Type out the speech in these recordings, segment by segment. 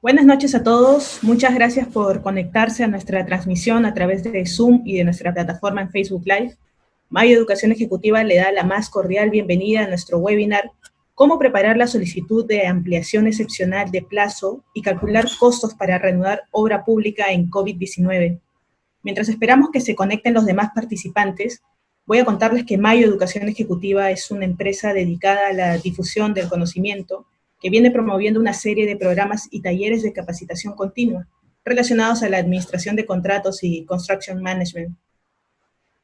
Buenas noches a todos. Muchas gracias por conectarse a nuestra transmisión a través de Zoom y de nuestra plataforma en Facebook Live. Mayo Educación Ejecutiva le da la más cordial bienvenida a nuestro webinar Cómo preparar la solicitud de ampliación excepcional de plazo y calcular costos para reanudar obra pública en COVID-19. Mientras esperamos que se conecten los demás participantes, voy a contarles que Mayo Educación Ejecutiva es una empresa dedicada a la difusión del conocimiento que viene promoviendo una serie de programas y talleres de capacitación continua relacionados a la administración de contratos y construction management.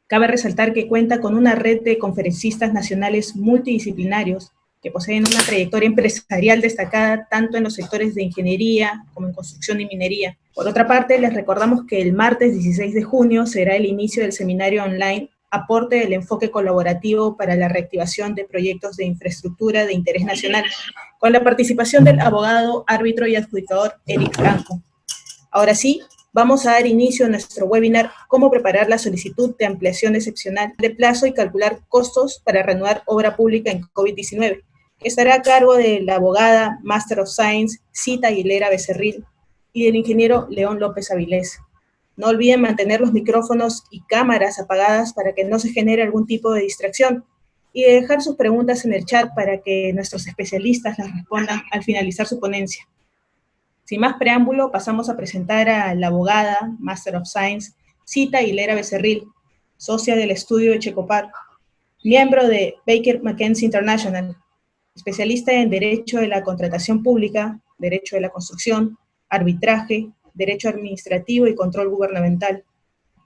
Cabe resaltar que cuenta con una red de conferencistas nacionales multidisciplinarios que poseen una trayectoria empresarial destacada tanto en los sectores de ingeniería como en construcción y minería. Por otra parte, les recordamos que el martes 16 de junio será el inicio del seminario online Aporte del enfoque colaborativo para la reactivación de proyectos de infraestructura de interés nacional, con la participación del abogado, árbitro y adjudicador Eric Franco. Ahora sí, vamos a dar inicio a nuestro webinar Cómo preparar la solicitud de ampliación excepcional de plazo y calcular costos para reanudar obra pública en COVID-19, que estará a cargo de la abogada Master of Science Cita Aguilera Becerril y del ingeniero León López Avilés. No olviden mantener los micrófonos y cámaras apagadas para que no se genere algún tipo de distracción y de dejar sus preguntas en el chat para que nuestros especialistas las respondan al finalizar su ponencia. Sin más preámbulo, pasamos a presentar a la abogada, Master of Science, Cita Aguilera Becerril, socia del estudio de Checopar, miembro de Baker McKenzie International, especialista en Derecho de la Contratación Pública, Derecho de la Construcción, Arbitraje, Derecho Administrativo y Control Gubernamental,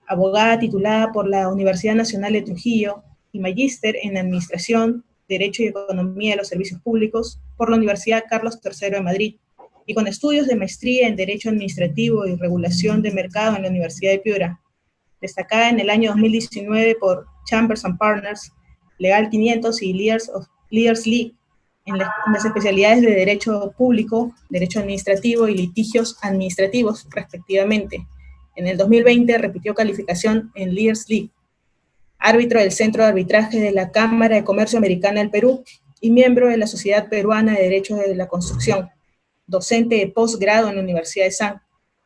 abogada titulada por la Universidad Nacional de Trujillo y magíster en Administración, Derecho y Economía de los Servicios Públicos por la Universidad Carlos III de Madrid, y con estudios de maestría en Derecho Administrativo y Regulación de Mercado en la Universidad de Piura, destacada en el año 2019 por Chambers & Partners, Legal 500 y Leaders League, en las especialidades de Derecho Público, Derecho Administrativo y Litigios Administrativos, respectivamente. En el 2020 repitió calificación en Leaders League, árbitro del Centro de Arbitraje de la Cámara de Comercio Americana del Perú y miembro de la Sociedad Peruana de Derecho de la Construcción, docente de posgrado en la Universidad de San,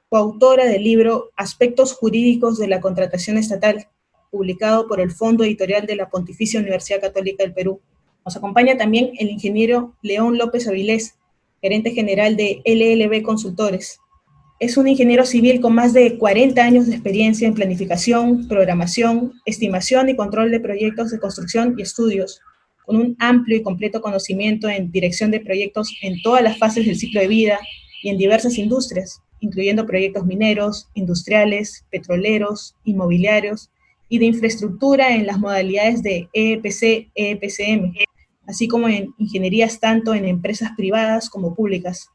coautora del libro Aspectos Jurídicos de la Contratación Estatal, publicado por el Fondo Editorial de la Pontificia Universidad Católica del Perú. Nos acompaña también el ingeniero León López Avilés, gerente general de LLB Consultores. Es un ingeniero civil con más de 40 años de experiencia en planificación, programación, estimación y control de proyectos de construcción y estudios, con un amplio y completo conocimiento en dirección de proyectos en todas las fases del ciclo de vida y en diversas industrias, incluyendo proyectos mineros, industriales, petroleros, inmobiliarios y de infraestructura en las modalidades de EPC, EPCM, así como en ingenierías tanto en empresas privadas como públicas.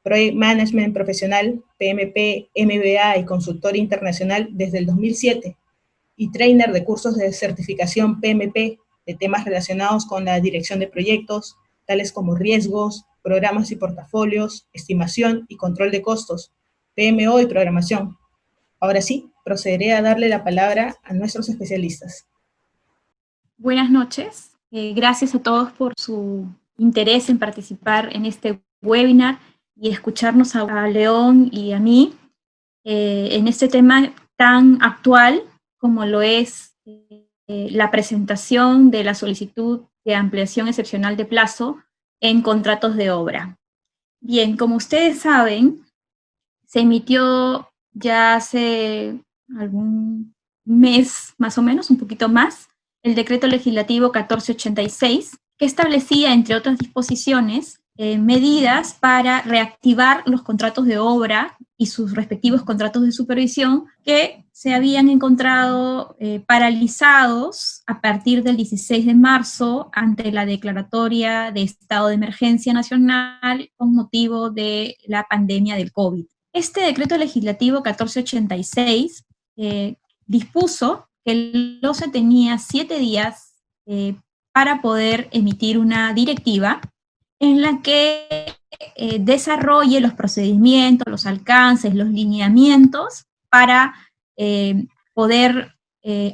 Project Management Profesional, PMP, MBA y consultor internacional desde el 2007, y trainer de cursos de certificación PMP de temas relacionados con la dirección de proyectos, tales como riesgos, programas y portafolios, estimación y control de costos, PMO y programación. Ahora sí, procederé a darle la palabra a nuestros especialistas. Buenas noches. Gracias a todos por su interés en participar en este webinar y escucharnos a León y a mí en este tema tan actual como lo es la presentación de la solicitud de ampliación excepcional de plazo en contratos de obra. Bien, como ustedes saben, se emitió ya hace algún mes, más o menos, un poquito más, el Decreto Legislativo 1486, que establecía, entre otras disposiciones, medidas para reactivar los contratos de obra y sus respectivos contratos de supervisión que se habían encontrado paralizados a partir del 16 de marzo ante la declaratoria de estado de emergencia nacional con motivo de la pandemia del COVID. Este decreto legislativo 1486 dispuso que el LOCE tenía 7 días para poder emitir una directiva en la que desarrolle los procedimientos, los alcances, los lineamientos para poder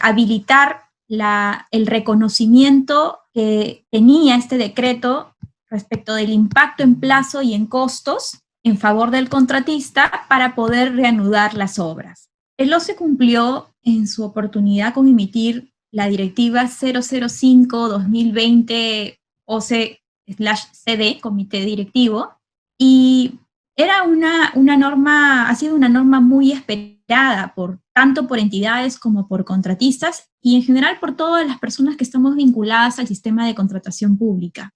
habilitar el reconocimiento que tenía este decreto respecto del impacto en plazo y en costos en favor del contratista para poder reanudar las obras. El OCE cumplió en su oportunidad con emitir la Directiva 005-2020 OCE/CD, Comité Directivo, y era una norma, ha sido una norma muy esperada tanto por entidades como por contratistas y en general por todas las personas que estamos vinculadas al sistema de contratación pública.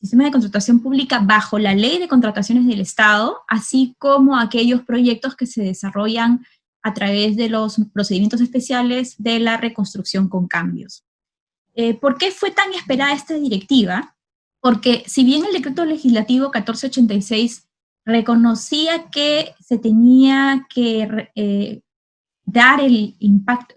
Sistema de contratación pública bajo la Ley de Contrataciones del Estado, así como aquellos proyectos que se desarrollan a través de los procedimientos especiales de la reconstrucción con cambios. ¿Por qué fue tan esperada esta directiva? Porque si bien el decreto legislativo 1486 reconocía que se tenía que dar el impacto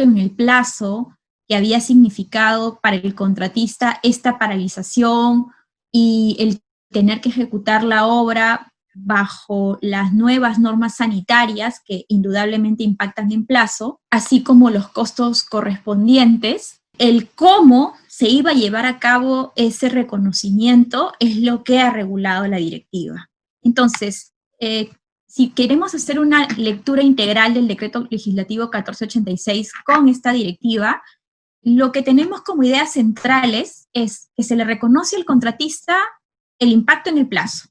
en el plazo que había significado para el contratista esta paralización y el tener que ejecutar la obra bajo las nuevas normas sanitarias que indudablemente impactan en plazo, así como los costos correspondientes, el cómo se iba a llevar a cabo ese reconocimiento es lo que ha regulado la directiva. Entonces, si queremos hacer una lectura integral del decreto legislativo 1486 con esta directiva, lo que tenemos como ideas centrales es que se le reconoce al contratista el impacto en el plazo.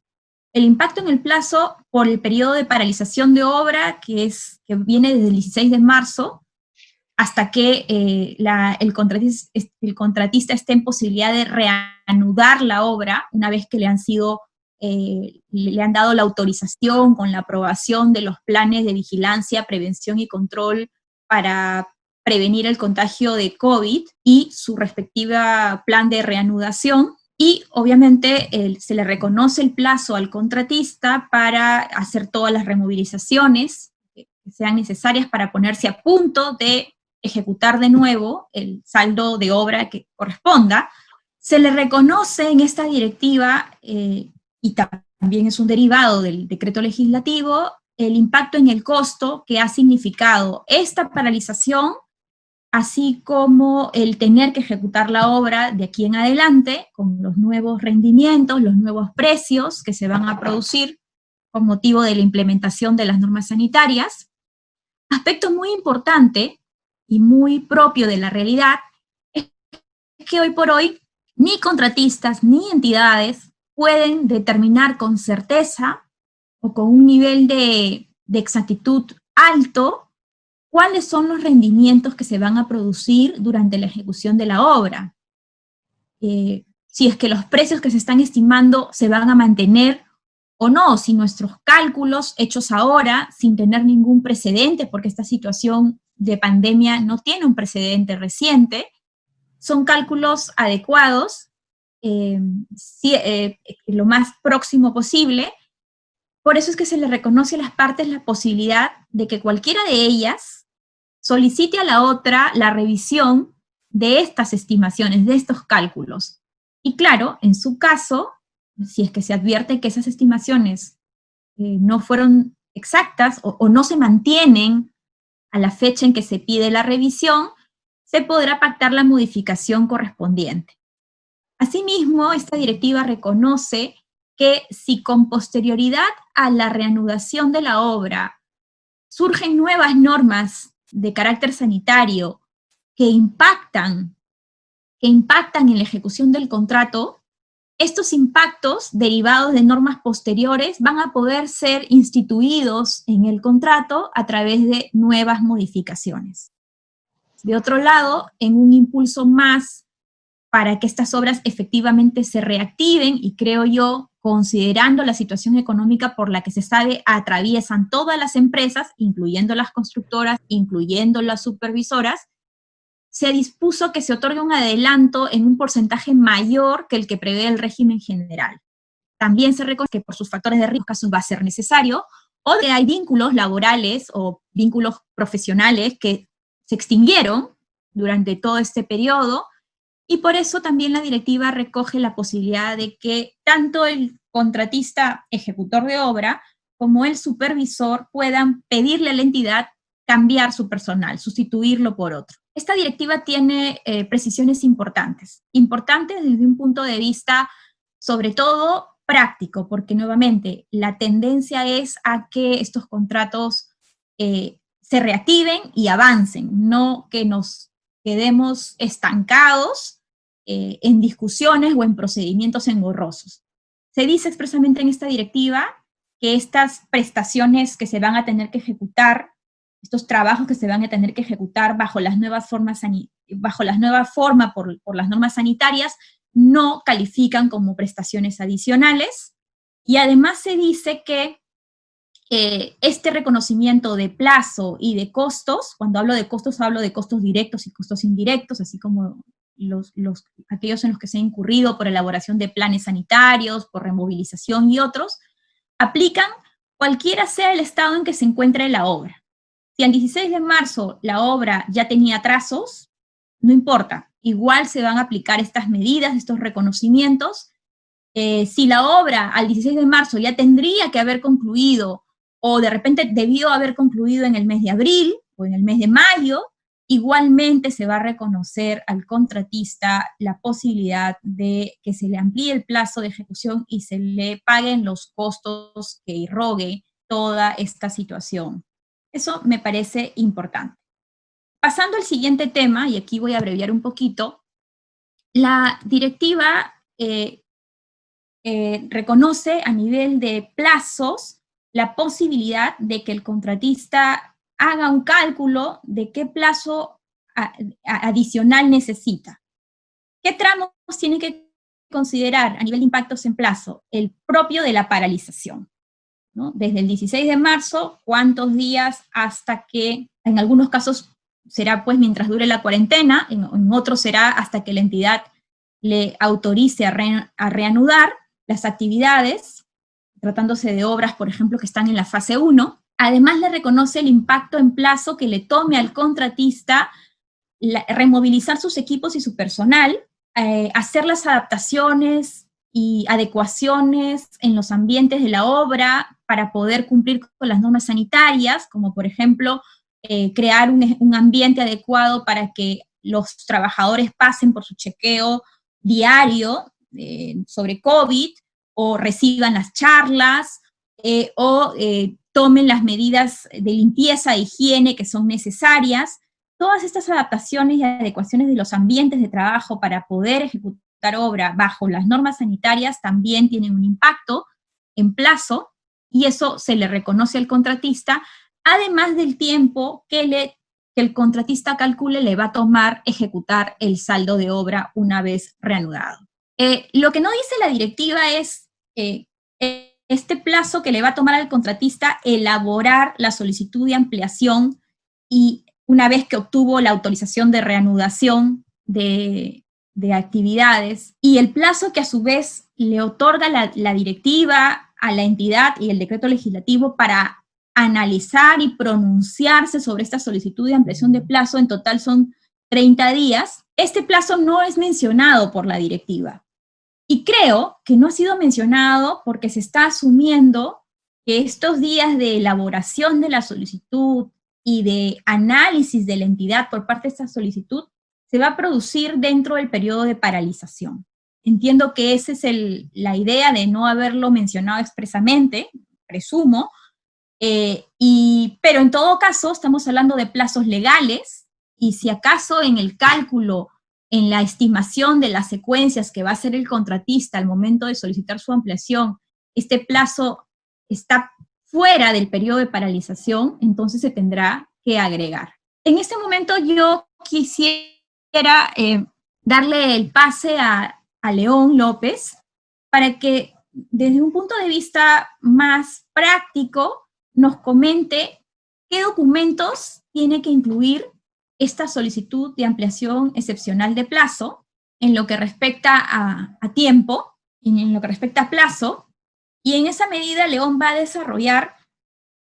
El impacto en el plazo por el periodo de paralización de obra que viene desde el 16 de marzo hasta que el contratista esté en posibilidad de reanudar la obra una vez que le han dado la autorización con la aprobación de los planes de vigilancia, prevención y control para prevenir el contagio de COVID y su respectiva plan de reanudación. Y obviamente se le reconoce el plazo al contratista para hacer todas las removilizaciones que sean necesarias para ponerse a punto de ejecutar de nuevo el saldo de obra que corresponda. Se le reconoce en esta directiva, y también es un derivado del decreto legislativo, el impacto en el costo que ha significado esta paralización, así como el tener que ejecutar la obra de aquí en adelante, con los nuevos rendimientos, los nuevos precios que se van a producir con motivo de la implementación de las normas sanitarias. Aspecto muy importante y muy propio de la realidad es que hoy por hoy ni contratistas ni entidades pueden determinar con certeza o con un nivel de exactitud alto cuáles son los rendimientos que se van a producir durante la ejecución de la obra. Si es que los precios que se están estimando se van a mantener o no, si nuestros cálculos hechos ahora, sin tener ningún precedente, porque esta situación de pandemia no tiene un precedente reciente, son cálculos adecuados, lo más próximo posible. Por eso es que se le reconoce a las partes la posibilidad de que cualquiera de ellas solicite a la otra la revisión de estas estimaciones, de estos cálculos. Y claro, en su caso, si es que se advierte que esas estimaciones no fueron exactas o no se mantienen a la fecha en que se pide la revisión, se podrá pactar la modificación correspondiente. Asimismo, esta directiva reconoce que si con posterioridad a la reanudación de la obra surgen nuevas normas de carácter sanitario que impactan en la ejecución del contrato, estos impactos derivados de normas posteriores van a poder ser instituidos en el contrato a través de nuevas modificaciones. De otro lado, en un impulso más para que estas obras efectivamente se reactiven, y creo yo, considerando la situación económica por la que se sabe atraviesan todas las empresas, incluyendo las constructoras, incluyendo las supervisoras, se dispuso que se otorgue un adelanto en un porcentaje mayor que el que prevé el régimen general. También se reconoce que por sus factores de riesgo va a ser necesario, o que hay vínculos laborales o vínculos profesionales que se extinguieron durante todo este periodo, y por eso también la directiva recoge la posibilidad de que tanto el contratista ejecutor de obra como el supervisor puedan pedirle a la entidad cambiar su personal, sustituirlo por otro. Esta directiva tiene precisiones importantes desde un punto de vista, sobre todo, práctico, porque nuevamente la tendencia es a que estos contratos se reactiven y avancen, no que nos quedemos estancados en discusiones o en procedimientos engorrosos. Se dice expresamente en esta directiva que estas prestaciones que se van a tener que ejecutar, estos trabajos que se van a tener que ejecutar bajo las nuevas formas, por las normas sanitarias, no califican como prestaciones adicionales, y además se dice que este reconocimiento de plazo y de costos, cuando hablo de costos directos y costos indirectos, así como aquellos en los que se ha incurrido por elaboración de planes sanitarios, por removilización y otros, aplican cualquiera sea el estado en que se encuentre la obra. Si al 16 de marzo la obra ya tenía atrasos, no importa, igual se van a aplicar estas medidas, estos reconocimientos. Si la obra al 16 de marzo ya tendría que haber concluido, o de repente debió haber concluido en el mes de abril o en el mes de mayo, igualmente se va a reconocer al contratista la posibilidad de que se le amplíe el plazo de ejecución y se le paguen los costos que irrogue toda esta situación. Eso me parece importante. Pasando al siguiente tema, y aquí voy a abreviar un poquito, la directiva reconoce a nivel de plazos la posibilidad de que el contratista haga un cálculo de qué plazo adicional necesita. ¿Qué tramos tiene que considerar a nivel de impactos en plazo? El propio de la paralización, ¿no? Desde el 16 de marzo, cuántos días hasta que, en algunos casos será pues mientras dure la cuarentena, en otros será hasta que la entidad le autorice a reanudar las actividades, tratándose de obras, por ejemplo, que están en la fase 1. Además, le reconoce el impacto en plazo que le tome al contratista removilizar sus equipos y su personal, hacer las adaptaciones y adecuaciones en los ambientes de la obra para poder cumplir con las normas sanitarias, como por ejemplo, crear un ambiente adecuado para que los trabajadores pasen por su chequeo diario sobre COVID, o reciban las charlas, o tomen las medidas de limpieza e higiene que son necesarias. Todas estas adaptaciones y adecuaciones de los ambientes de trabajo para poder ejecutar obra bajo las normas sanitarias también tienen un impacto en plazo, y eso se le reconoce al contratista, además del tiempo que el contratista calcule le va a tomar ejecutar el saldo de obra una vez reanudado. Lo que no dice la directiva es este plazo que le va a tomar al contratista elaborar la solicitud de ampliación, y una vez que obtuvo la autorización de reanudación de actividades, y el plazo que a su vez le otorga la directiva a la entidad y el decreto legislativo para analizar y pronunciarse sobre esta solicitud de ampliación de plazo, en total son 30 días. Este plazo no es mencionado por la directiva. Y creo que no ha sido mencionado porque se está asumiendo que estos días de elaboración de la solicitud y de análisis de la entidad por parte de esta solicitud se va a producir dentro del periodo de paralización. Entiendo que esa es la idea de no haberlo mencionado expresamente, presumo, pero en todo caso estamos hablando de plazos legales, y si acaso en el cálculo, en la estimación de las secuencias que va a hacer el contratista al momento de solicitar su ampliación, este plazo está fuera del periodo de paralización, entonces se tendrá que agregar. En este momento yo quisiera darle el pase a León López para que desde un punto de vista más práctico nos comente qué documentos tiene que incluir esta solicitud de ampliación excepcional de plazo en lo que respecta a tiempo, en lo que respecta a plazo, y en esa medida León va a desarrollar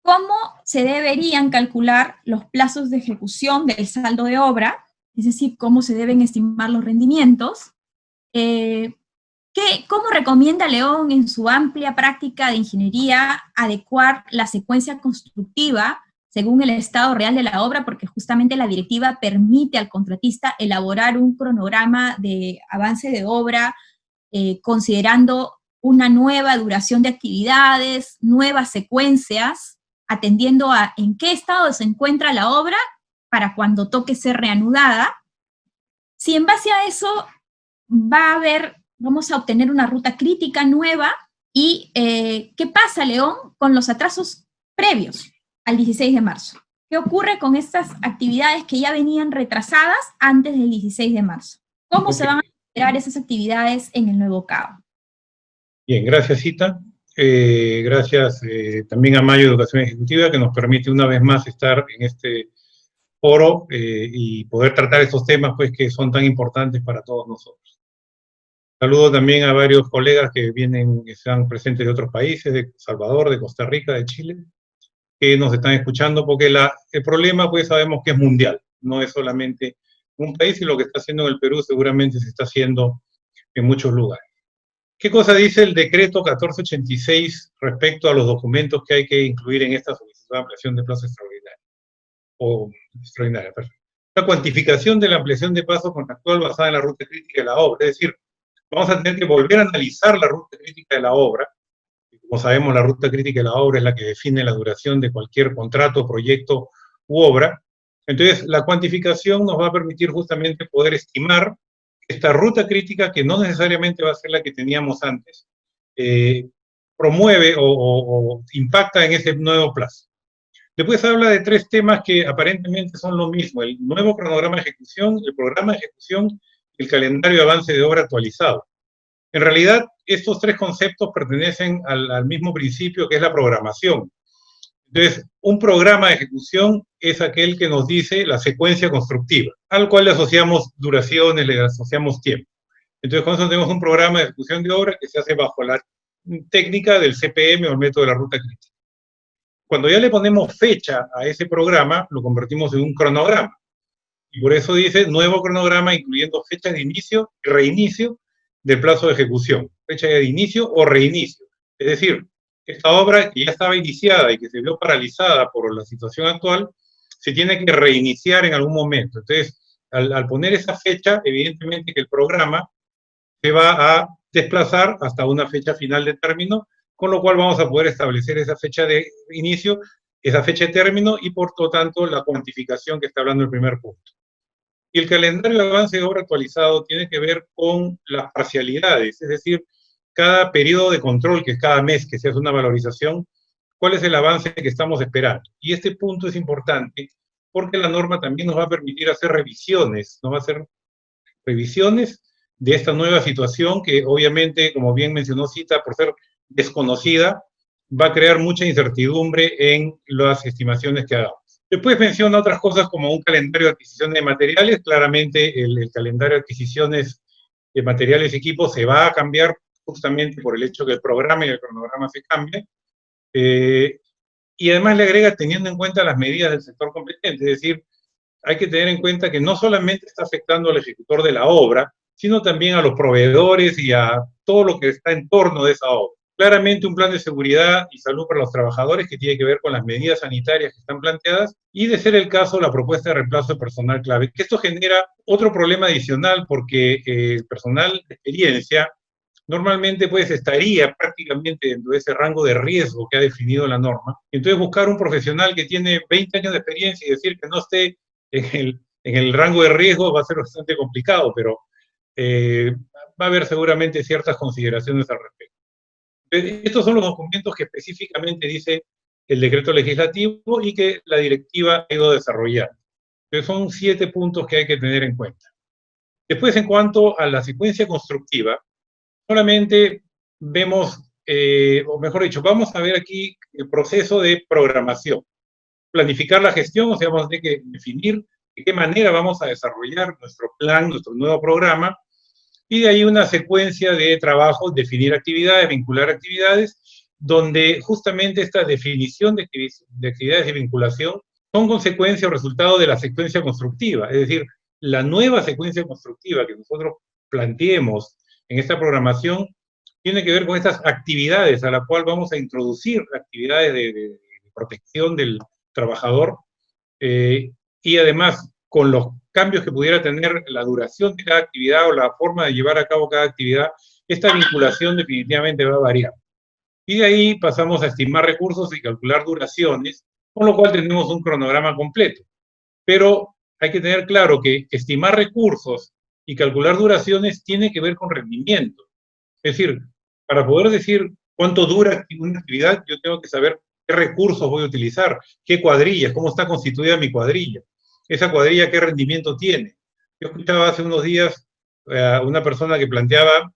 cómo se deberían calcular los plazos de ejecución del saldo de obra, es decir, cómo se deben estimar los rendimientos, cómo recomienda León en su amplia práctica de ingeniería adecuar la secuencia constructiva según el estado real de la obra, porque justamente la directiva permite al contratista elaborar un cronograma de avance de obra considerando una nueva duración de actividades, nuevas secuencias, atendiendo a en qué estado se encuentra la obra para cuando toque ser reanudada. Si en base a eso vamos a obtener una ruta crítica nueva, y ¿qué pasa, León, con los atrasos previos al 16 de marzo? ¿Qué ocurre con estas actividades que ya venían retrasadas antes del 16 de marzo? ¿Cómo se van a generar esas actividades en el nuevo CAO? Bien, gracias, Cita. Gracias también a Mayo Educación Ejecutiva, que nos permite una vez más estar en este foro y poder tratar estos temas pues, que son tan importantes para todos nosotros. Saludo también a varios colegas que están presentes de otros países, de Salvador, de Costa Rica, de Chile, que nos están escuchando, porque el problema, pues, sabemos que es mundial, no es solamente un país, y lo que está haciendo en el Perú seguramente se está haciendo en muchos lugares. ¿Qué cosa dice el decreto 1486 respecto a los documentos que hay que incluir en esta solicitud de ampliación de plazo extraordinaria? Perfecto. La cuantificación de la ampliación de plazo contractual basada en la ruta crítica de la obra, es decir, vamos a tener que volver a analizar la ruta crítica de la obra. Como sabemos, la ruta crítica de la obra es la que define la duración de cualquier contrato, proyecto u obra. Entonces, la cuantificación nos va a permitir justamente poder estimar esta ruta crítica, que no necesariamente va a ser la que teníamos antes, promueve o impacta en ese nuevo plazo. Después habla de 3 temas que aparentemente son lo mismo: el nuevo cronograma de ejecución, el programa de ejecución y el calendario de avance de obra actualizado. En realidad, estos 3 conceptos pertenecen al mismo principio, que es la programación. Entonces, un programa de ejecución es aquel que nos dice la secuencia constructiva, al cual le asociamos duraciones, le asociamos tiempo. Entonces, con eso tenemos un programa de ejecución de obra que se hace bajo la técnica del CPM o el método de la ruta crítica. Cuando ya le ponemos fecha a ese programa, lo convertimos en un cronograma. Y por eso dice nuevo cronograma, incluyendo fecha de inicio y reinicio del plazo de ejecución. Fecha de inicio o reinicio. Es decir, esta obra que ya estaba iniciada y que se vio paralizada por la situación actual, se tiene que reiniciar en algún momento. Entonces, al poner esa fecha, evidentemente que el programa se va a desplazar hasta una fecha final de término, con lo cual vamos a poder establecer esa fecha de inicio, esa fecha de término y, por lo tanto, la cuantificación que está hablando el primer punto. Y el calendario de avance de obra actualizado tiene que ver con las parcialidades, es decir, cada periodo de control, que es cada mes que se hace una valorización, cuál es el avance que estamos esperando. Y este punto es importante porque la norma también nos va a permitir hacer revisiones, nos va a hacer revisiones de esta nueva situación que, obviamente, como bien mencionó Cita, por ser desconocida, va a crear mucha incertidumbre en las estimaciones que hagamos. Después menciona otras cosas como un calendario de adquisición de materiales. Claramente el calendario de adquisiciones de materiales y equipos se va a cambiar justamente por el hecho que el programa y el cronograma se cambien. Y además le agrega teniendo en cuenta las medidas del sector competente, es decir, hay que tener en cuenta que no solamente está afectando al ejecutor de la obra, sino también a los proveedores y a todo lo que está en torno de esa obra. Claramente un plan de seguridad y salud para los trabajadores que tiene que ver con las medidas sanitarias que están planteadas y, de ser el caso, la propuesta de reemplazo de personal clave. Que esto genera otro problema adicional porque el personal de experiencia normalmente pues estaría prácticamente dentro de ese rango de riesgo que ha definido la norma. Entonces buscar un profesional que tiene 20 años de experiencia y decir que no esté en el rango de riesgo va a ser bastante complicado, pero va a haber seguramente ciertas consideraciones al respecto. Estos son los documentos que específicamente dice el decreto legislativo y que la directiva ha ido desarrollando. Entonces son 7 puntos que hay que tener en cuenta. Después, en cuanto a la secuencia constructiva, solamente vemos, o mejor dicho, vamos a ver aquí el proceso de programación. Planificar la gestión, o sea, vamos a tener que definir de qué manera vamos a desarrollar nuestro plan, nuestro nuevo programa, y de ahí una secuencia de trabajo, definir actividades, vincular actividades, donde justamente esta definición de actividades de vinculación son consecuencia o resultado de la secuencia constructiva, es decir, la nueva secuencia constructiva que nosotros planteemos en esta programación tiene que ver con estas actividades a la cual vamos a introducir actividades de protección del trabajador y además con los cambios que pudiera tener la duración de cada actividad o la forma de llevar a cabo cada actividad, esta vinculación definitivamente va a variar. Y de ahí pasamos a estimar recursos y calcular duraciones, con lo cual tenemos un cronograma completo. Pero hay que tener claro que estimar recursos y calcular duraciones tiene que ver con rendimiento. Es decir, para poder decir cuánto dura una actividad, yo tengo que saber qué recursos voy a utilizar, qué cuadrillas, cómo está constituida mi cuadrilla, esa cuadrilla qué rendimiento tiene. Yo escuchaba hace unos días a una persona que planteaba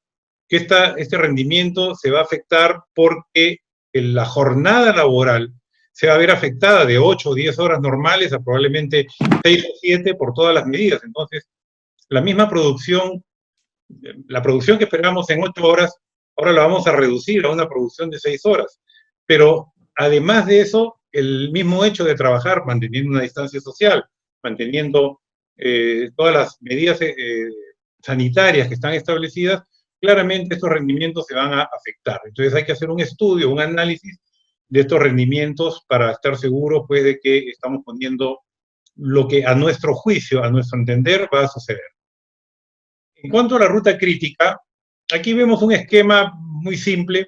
que este rendimiento se va a afectar porque la jornada laboral se va a ver afectada de 8 o 10 horas normales a probablemente 6 o 7 por todas las medidas. Entonces, la misma producción, la producción que esperábamos en 8 horas, ahora la vamos a reducir a una producción de 6 horas. Pero además de eso, el mismo hecho de trabajar manteniendo una distancia social, manteniendo todas las medidas sanitarias que están establecidas, claramente estos rendimientos se van a afectar. Entonces hay que hacer un estudio, un análisis de estos rendimientos para estar seguros pues, de que estamos poniendo lo que a nuestro juicio, a nuestro entender, va a suceder. En cuanto a la ruta crítica, aquí vemos un esquema muy simple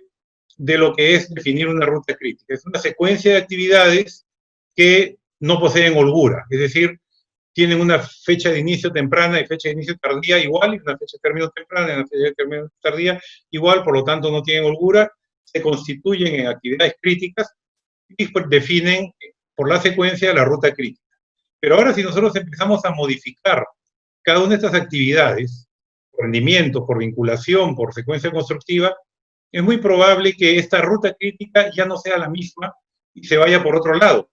de lo que es definir una ruta crítica. Es una secuencia de actividades que no poseen holgura, es decir, tienen una fecha de inicio temprana y fecha de inicio tardía igual, y una fecha de término temprana y una fecha de término tardía igual, por lo tanto no tienen holgura, se constituyen en actividades críticas y pues definen por la secuencia la ruta crítica. Pero ahora si nosotros empezamos a modificar cada una de estas actividades, por rendimiento, por vinculación, por secuencia constructiva, es muy probable que esta ruta crítica ya no sea la misma y se vaya por otro lado.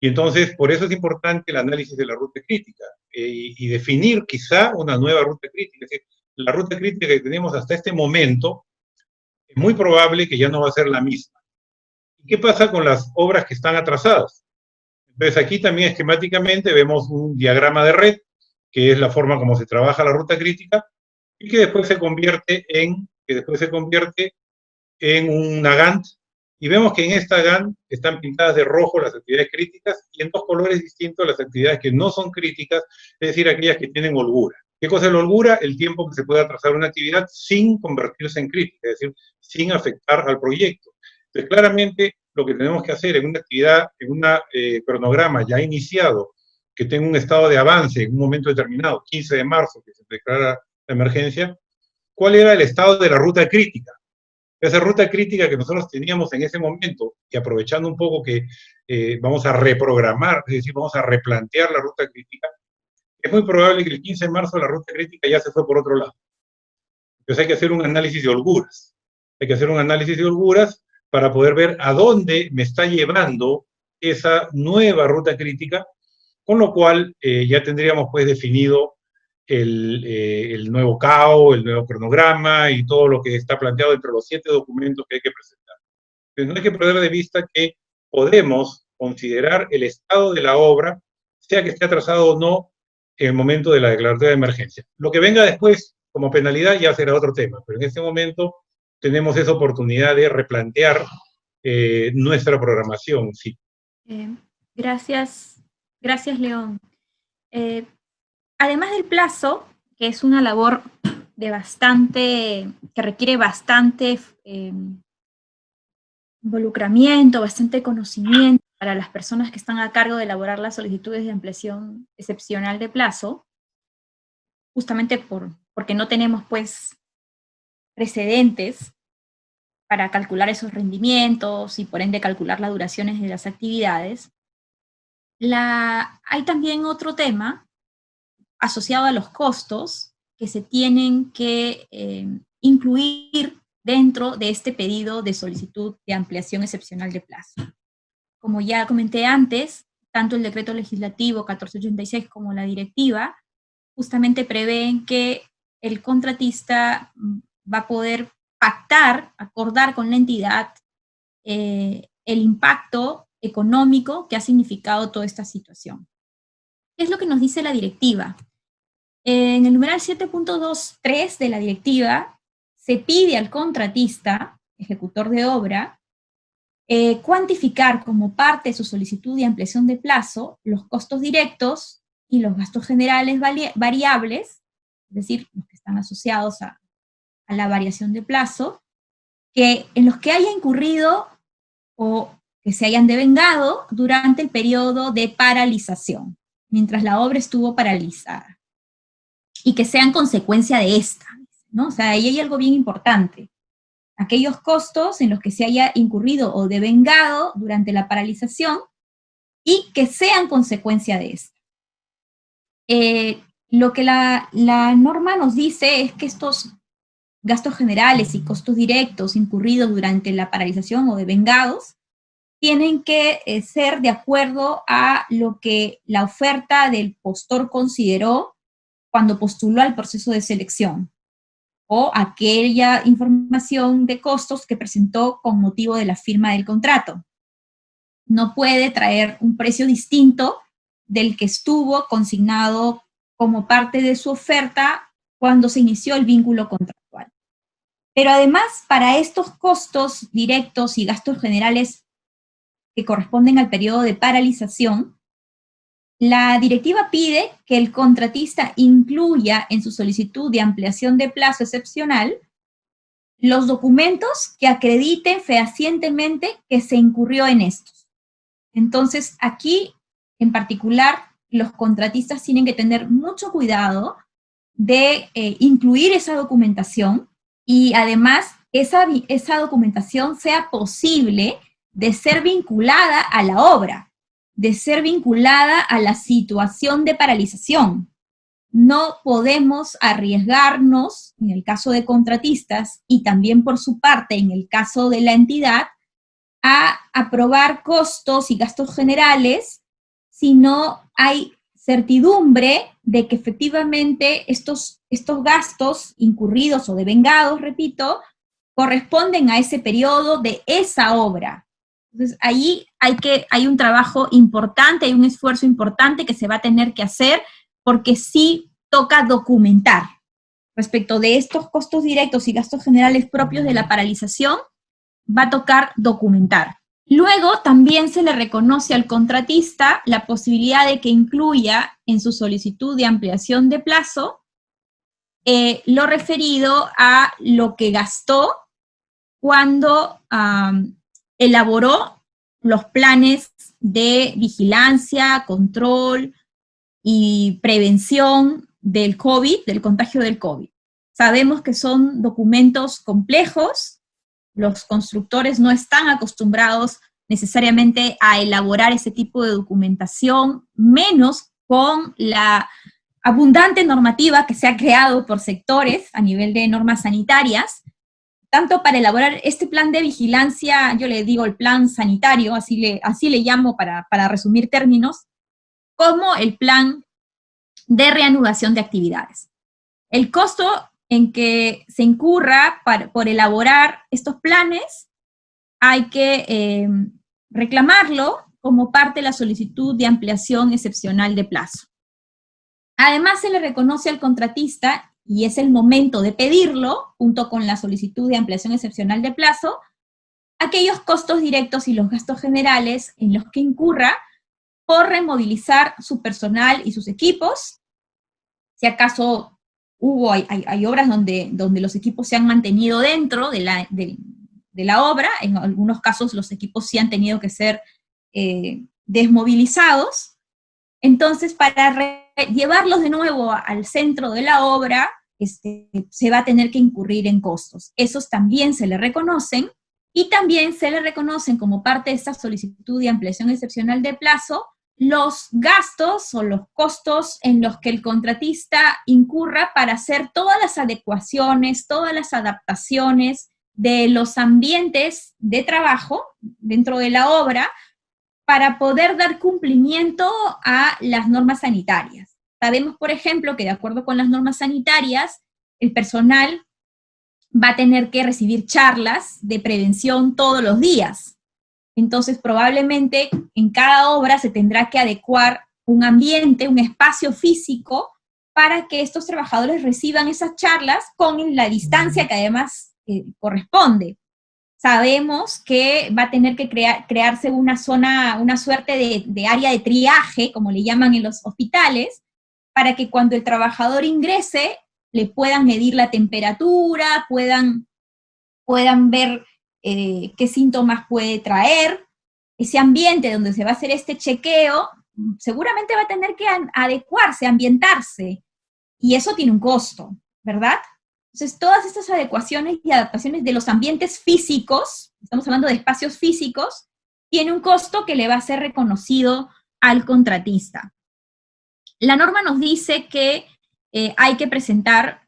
Y entonces, por eso es importante el análisis de la ruta crítica y definir quizá una nueva ruta crítica. Es decir, la ruta crítica que tenemos hasta este momento es muy probable que ya no va a ser la misma. ¿Y qué pasa con las obras que están atrasadas? Entonces, aquí también esquemáticamente vemos un diagrama de red, que es la forma como se trabaja la ruta crítica, y que después se convierte en una Gantt, y vemos que en esta Gantt están pintadas de rojo las actividades críticas y en dos colores distintos las actividades que no son críticas, es decir, aquellas que tienen holgura. ¿Qué cosa es la holgura? El tiempo que se puede atrasar una actividad sin convertirse en crítica, es decir, sin afectar al proyecto. Entonces, claramente, lo que tenemos que hacer en una actividad, en un cronograma ya iniciado, que tenga un estado de avance en un momento determinado, 15 de marzo, que se declara la emergencia, ¿cuál era el estado de la ruta crítica? Esa ruta crítica que nosotros teníamos en ese momento, y aprovechando un poco que vamos a reprogramar, es decir, vamos a replantear la ruta crítica, es muy probable que el 15 de marzo la ruta crítica ya se fue por otro lado. Entonces hay que hacer un análisis de holguras. Hay que hacer un análisis de holguras para poder ver a dónde me está llevando esa nueva ruta crítica, con lo cual ya tendríamos pues definido el nuevo CAO, el nuevo cronograma y todo lo que está planteado entre los 7 documentos que hay que presentar. Pero no hay que perder de vista que podemos considerar el estado de la obra, sea que esté atrasado o no, en el momento de la declaratoria de emergencia. Lo que venga después como penalidad ya será otro tema, pero en este momento tenemos esa oportunidad de replantear nuestra programación. Sí. Gracias, León. Además del plazo, que es una labor que requiere bastante involucramiento, bastante conocimiento para las personas que están a cargo de elaborar las solicitudes de ampliación excepcional de plazo, justamente porque no tenemos pues precedentes para calcular esos rendimientos y por ende calcular las duraciones de las actividades. Hay también otro tema asociado a los costos que se tienen que incluir dentro de este pedido de solicitud de ampliación excepcional de plazo. Como ya comenté antes, tanto el decreto legislativo 1486 como la directiva justamente prevén que el contratista va a poder acordar con la entidad el impacto económico que ha significado toda esta situación. ¿Qué es lo que nos dice la directiva? En el numeral 7.23 de la directiva se pide al contratista, ejecutor de obra, cuantificar como parte de su solicitud de ampliación de plazo los costos directos y los gastos generales variables, es decir, los que están asociados a a la variación de plazo, en los que haya incurrido o que se hayan devengado durante el periodo de paralización, mientras la obra estuvo paralizada, y que sean consecuencia de esta, ¿no? O sea, ahí hay algo bien importante. Aquellos costos en los que se haya incurrido o devengado durante la paralización y que sean consecuencia de esta. Lo que la norma nos dice es que estos gastos generales y costos directos incurridos durante la paralización o devengados tienen que ser de acuerdo a lo que la oferta del postor consideró cuando postuló al proceso de selección, o aquella información de costos que presentó con motivo de la firma del contrato. No puede traer un precio distinto del que estuvo consignado como parte de su oferta cuando se inició el vínculo contractual. Pero además, para estos costos directos y gastos generales que corresponden al periodo de paralización, la directiva pide que el contratista incluya en su solicitud de ampliación de plazo excepcional los documentos que acrediten fehacientemente que se incurrió en estos. Entonces, aquí, en particular, los contratistas tienen que tener mucho cuidado de incluir esa documentación, y además esa documentación sea posible de ser vinculada a la obra, de ser vinculada a la situación de paralización. No podemos arriesgarnos, en el caso de contratistas, y también por su parte en el caso de la entidad, a aprobar costos y gastos generales si no hay certidumbre de que efectivamente estos gastos incurridos o devengados, repito, corresponden a ese periodo de esa obra. Entonces, ahí hay un trabajo importante, hay un esfuerzo importante que se va a tener que hacer, porque sí toca documentar. Respecto de estos costos directos y gastos generales propios de la paralización, va a tocar documentar. Luego, también se le reconoce al contratista la posibilidad de que incluya en su solicitud de ampliación de plazo lo referido a lo que gastó cuando elaboró los planes de vigilancia, control y prevención del COVID, del contagio del COVID. Sabemos que son documentos complejos, los constructores no están acostumbrados necesariamente a elaborar ese tipo de documentación, menos con la abundante normativa que se ha creado por sectores a nivel de normas sanitarias, tanto para elaborar este plan de vigilancia, yo le digo el plan sanitario, así le llamo para resumir términos, como el plan de reanudación de actividades. El costo en que se incurra por elaborar estos planes hay que reclamarlo como parte de la solicitud de ampliación excepcional de plazo. Además, se le reconoce al contratista, y es el momento de pedirlo, junto con la solicitud de ampliación excepcional de plazo, aquellos costos directos y los gastos generales en los que incurra por removilizar su personal y sus equipos. Si acaso hay obras donde los equipos se han mantenido dentro de la obra, en algunos casos los equipos sí han tenido que ser desmovilizados. Entonces, para llevarlos de nuevo al centro de la obra, se va a tener que incurrir en costos. Esos también se le reconocen, y también se le reconocen como parte de esta solicitud de ampliación excepcional de plazo los gastos o los costos en los que el contratista incurra para hacer todas las adecuaciones, todas las adaptaciones de los ambientes de trabajo dentro de la obra para poder dar cumplimiento a las normas sanitarias. Sabemos, por ejemplo, que de acuerdo con las normas sanitarias, el personal va a tener que recibir charlas de prevención todos los días. Entonces, probablemente en cada obra se tendrá que adecuar un ambiente, un espacio físico, para que estos trabajadores reciban esas charlas con la distancia que además corresponde. Sabemos que va a tener que crearse una suerte de área de triaje, como le llaman en los hospitales, para que cuando el trabajador ingrese, le puedan medir la temperatura, puedan ver qué síntomas puede traer. Ese ambiente donde se va a hacer este chequeo seguramente va a tener que adecuarse, ambientarse, y eso tiene un costo, ¿verdad? Entonces, todas estas adecuaciones y adaptaciones de los ambientes físicos, estamos hablando de espacios físicos, tiene un costo que le va a ser reconocido al contratista. La norma nos dice que hay que presentar,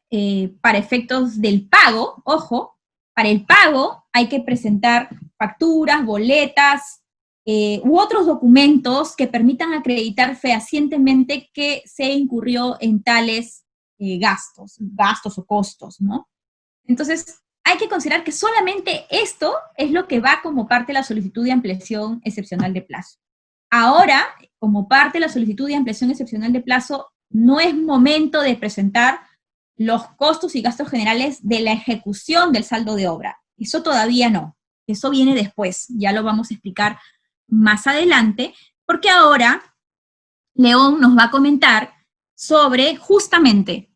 para efectos del pago, ojo, para el pago hay que presentar facturas, boletas u otros documentos que permitan acreditar fehacientemente que se incurrió en tales gastos o costos, ¿no? Entonces, hay que considerar que solamente esto es lo que va como parte de la solicitud de ampliación excepcional de plazo. Ahora, como parte de la solicitud de ampliación excepcional de plazo, no es momento de presentar los costos y gastos generales de la ejecución del saldo de obra. Eso todavía no. Eso viene después. Ya lo vamos a explicar más adelante, porque ahora León nos va a comentar sobre justamente,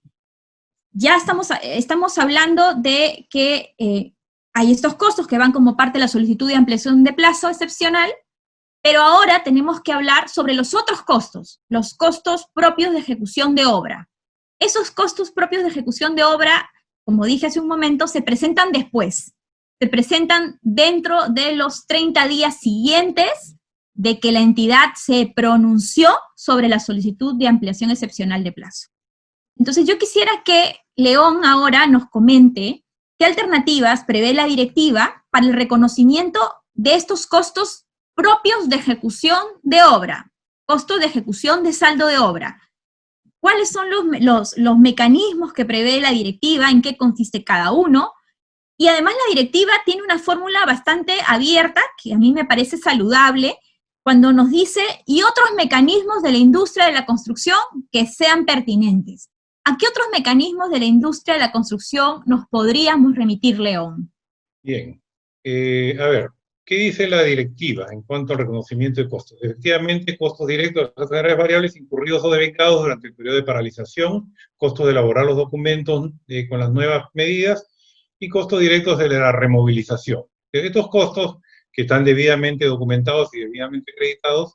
ya estamos hablando de que hay estos costos que van como parte de la solicitud de ampliación de plazo excepcional, pero ahora tenemos que hablar sobre los otros costos, los costos propios de ejecución de obra. Esos costos propios de ejecución de obra, como dije hace un momento, se presentan después. Se presentan dentro de los 30 días siguientes de que la entidad se pronunció sobre la solicitud de ampliación excepcional de plazo. Entonces yo quisiera que León ahora nos comente qué alternativas prevé la directiva para el reconocimiento de estos costos propios de ejecución de obra, costos de ejecución de saldo de obra. ¿Cuáles son los mecanismos que prevé la directiva? ¿En qué consiste cada uno? Y además la directiva tiene una fórmula bastante abierta, que a mí me parece saludable, cuando nos dice, y otros mecanismos de la industria de la construcción que sean pertinentes. ¿A qué otros mecanismos de la industria de la construcción nos podríamos remitir, León? Bien. A ver, ¿qué dice la directiva en cuanto al reconocimiento de costos? Efectivamente, costos directos de las generales variables incurridos o devengados durante el periodo de paralización, costos de elaborar los documentos con las nuevas medidas y costos directos de la removilización. Estos costos, que están debidamente documentados y debidamente acreditados,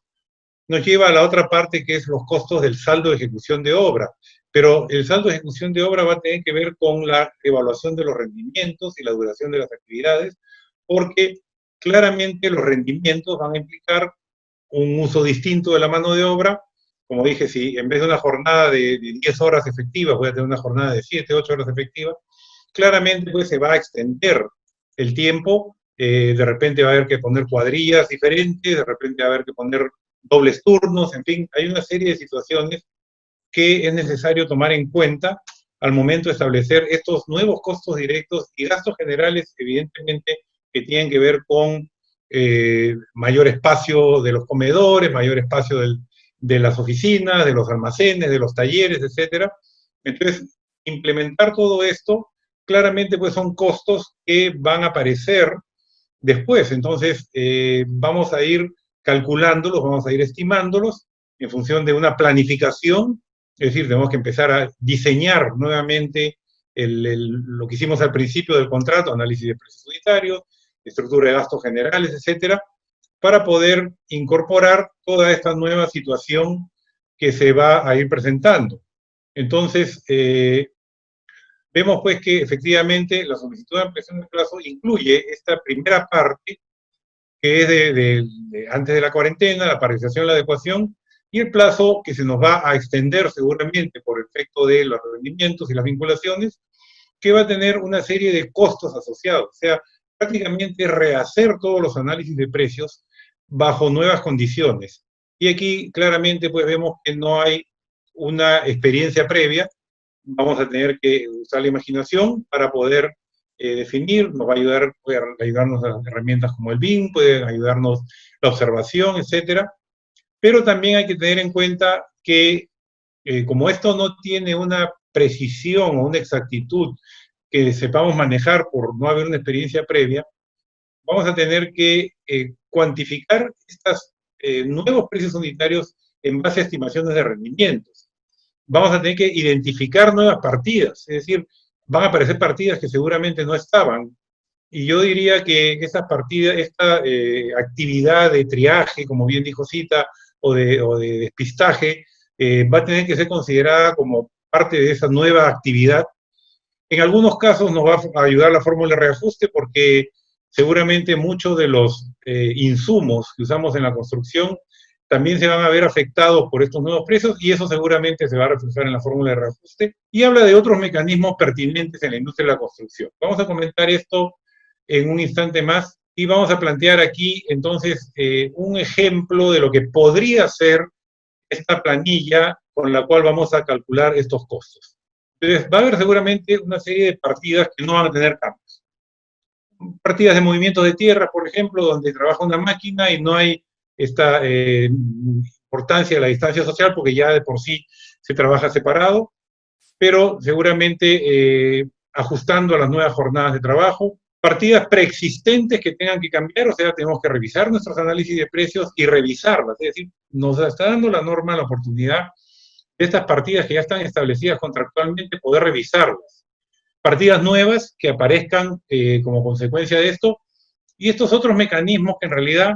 nos lleva a la otra parte, que es los costos del saldo de ejecución de obra. Pero el saldo de ejecución de obra va a tener que ver con la evaluación de los rendimientos y la duración de las actividades, porque claramente los rendimientos van a implicar un uso distinto de la mano de obra. Como dije, si en vez de una jornada de 10 horas efectivas voy a tener una jornada de 7, 8 horas efectivas, claramente pues se va a extender el tiempo. De repente va a haber que poner cuadrillas diferentes, de repente va a haber que poner dobles turnos, en fin, hay una serie de situaciones que es necesario tomar en cuenta al momento de establecer estos nuevos costos directos y gastos generales, evidentemente, que tienen que ver con mayor espacio de los comedores, mayor espacio de las oficinas, de los almacenes, de los talleres, etc. Entonces, implementar todo esto, claramente pues son costos que van a aparecer después. Entonces, vamos a ir calculándolos, vamos a ir estimándolos en función de una planificación. Es decir, tenemos que empezar a diseñar nuevamente lo que hicimos al principio del contrato, análisis de precios unitarios, estructura de gastos generales, etcétera, para poder incorporar toda esta nueva situación que se va a ir presentando. Entonces, vemos pues que efectivamente la solicitud de ampliación de plazo incluye esta primera parte, que es de antes de la cuarentena, la paralización, la adecuación, y el plazo que se nos va a extender seguramente por efecto de los rendimientos y las vinculaciones, que va a tener una serie de costos asociados. O sea, prácticamente rehacer todos los análisis de precios bajo nuevas condiciones. Y aquí claramente pues vemos que no hay una experiencia previa. Vamos a tener que usar la imaginación para poder definir. Nos va a ayudar, puede ayudarnos a herramientas como el BIM, puede ayudarnos la observación, etcétera. Pero también hay que tener en cuenta que como esto no tiene una precisión o una exactitud que sepamos manejar por no haber una experiencia previa, vamos a tener que cuantificar estos nuevos precios unitarios en base a estimaciones de rendimientos. vamos a tener que identificar nuevas partidas, es decir, van a aparecer partidas que seguramente no estaban, y yo diría que esta actividad de triaje, como bien dijo Cita, o de despistaje, va a tener que ser considerada como parte de esa nueva actividad. En algunos casos nos va a ayudar la fórmula de reajuste porque seguramente muchos de los insumos que usamos en la construcción también se van a ver afectados por estos nuevos precios y eso seguramente se va a reflejar en la fórmula de reajuste. Y habla de otros mecanismos pertinentes en la industria de la construcción. Vamos a comentar esto en un instante más y vamos a plantear aquí entonces un ejemplo de lo que podría ser esta planilla con la cual vamos a calcular estos costos. Entonces va a haber seguramente una serie de partidas que no van a tener cambios. Partidas de movimientos de tierra, por ejemplo, donde trabaja una máquina y no hay esta importancia de la distancia social porque ya de por sí se trabaja separado, pero seguramente ajustando a las nuevas jornadas de trabajo. Partidas preexistentes que tengan que cambiar, o sea, tenemos que revisar nuestros análisis de precios y revisarlas, es decir, nos está dando la norma la oportunidad de estas partidas que ya están establecidas contractualmente poder revisarlas. Partidas nuevas que aparezcan como consecuencia de esto, y estos otros mecanismos que en realidad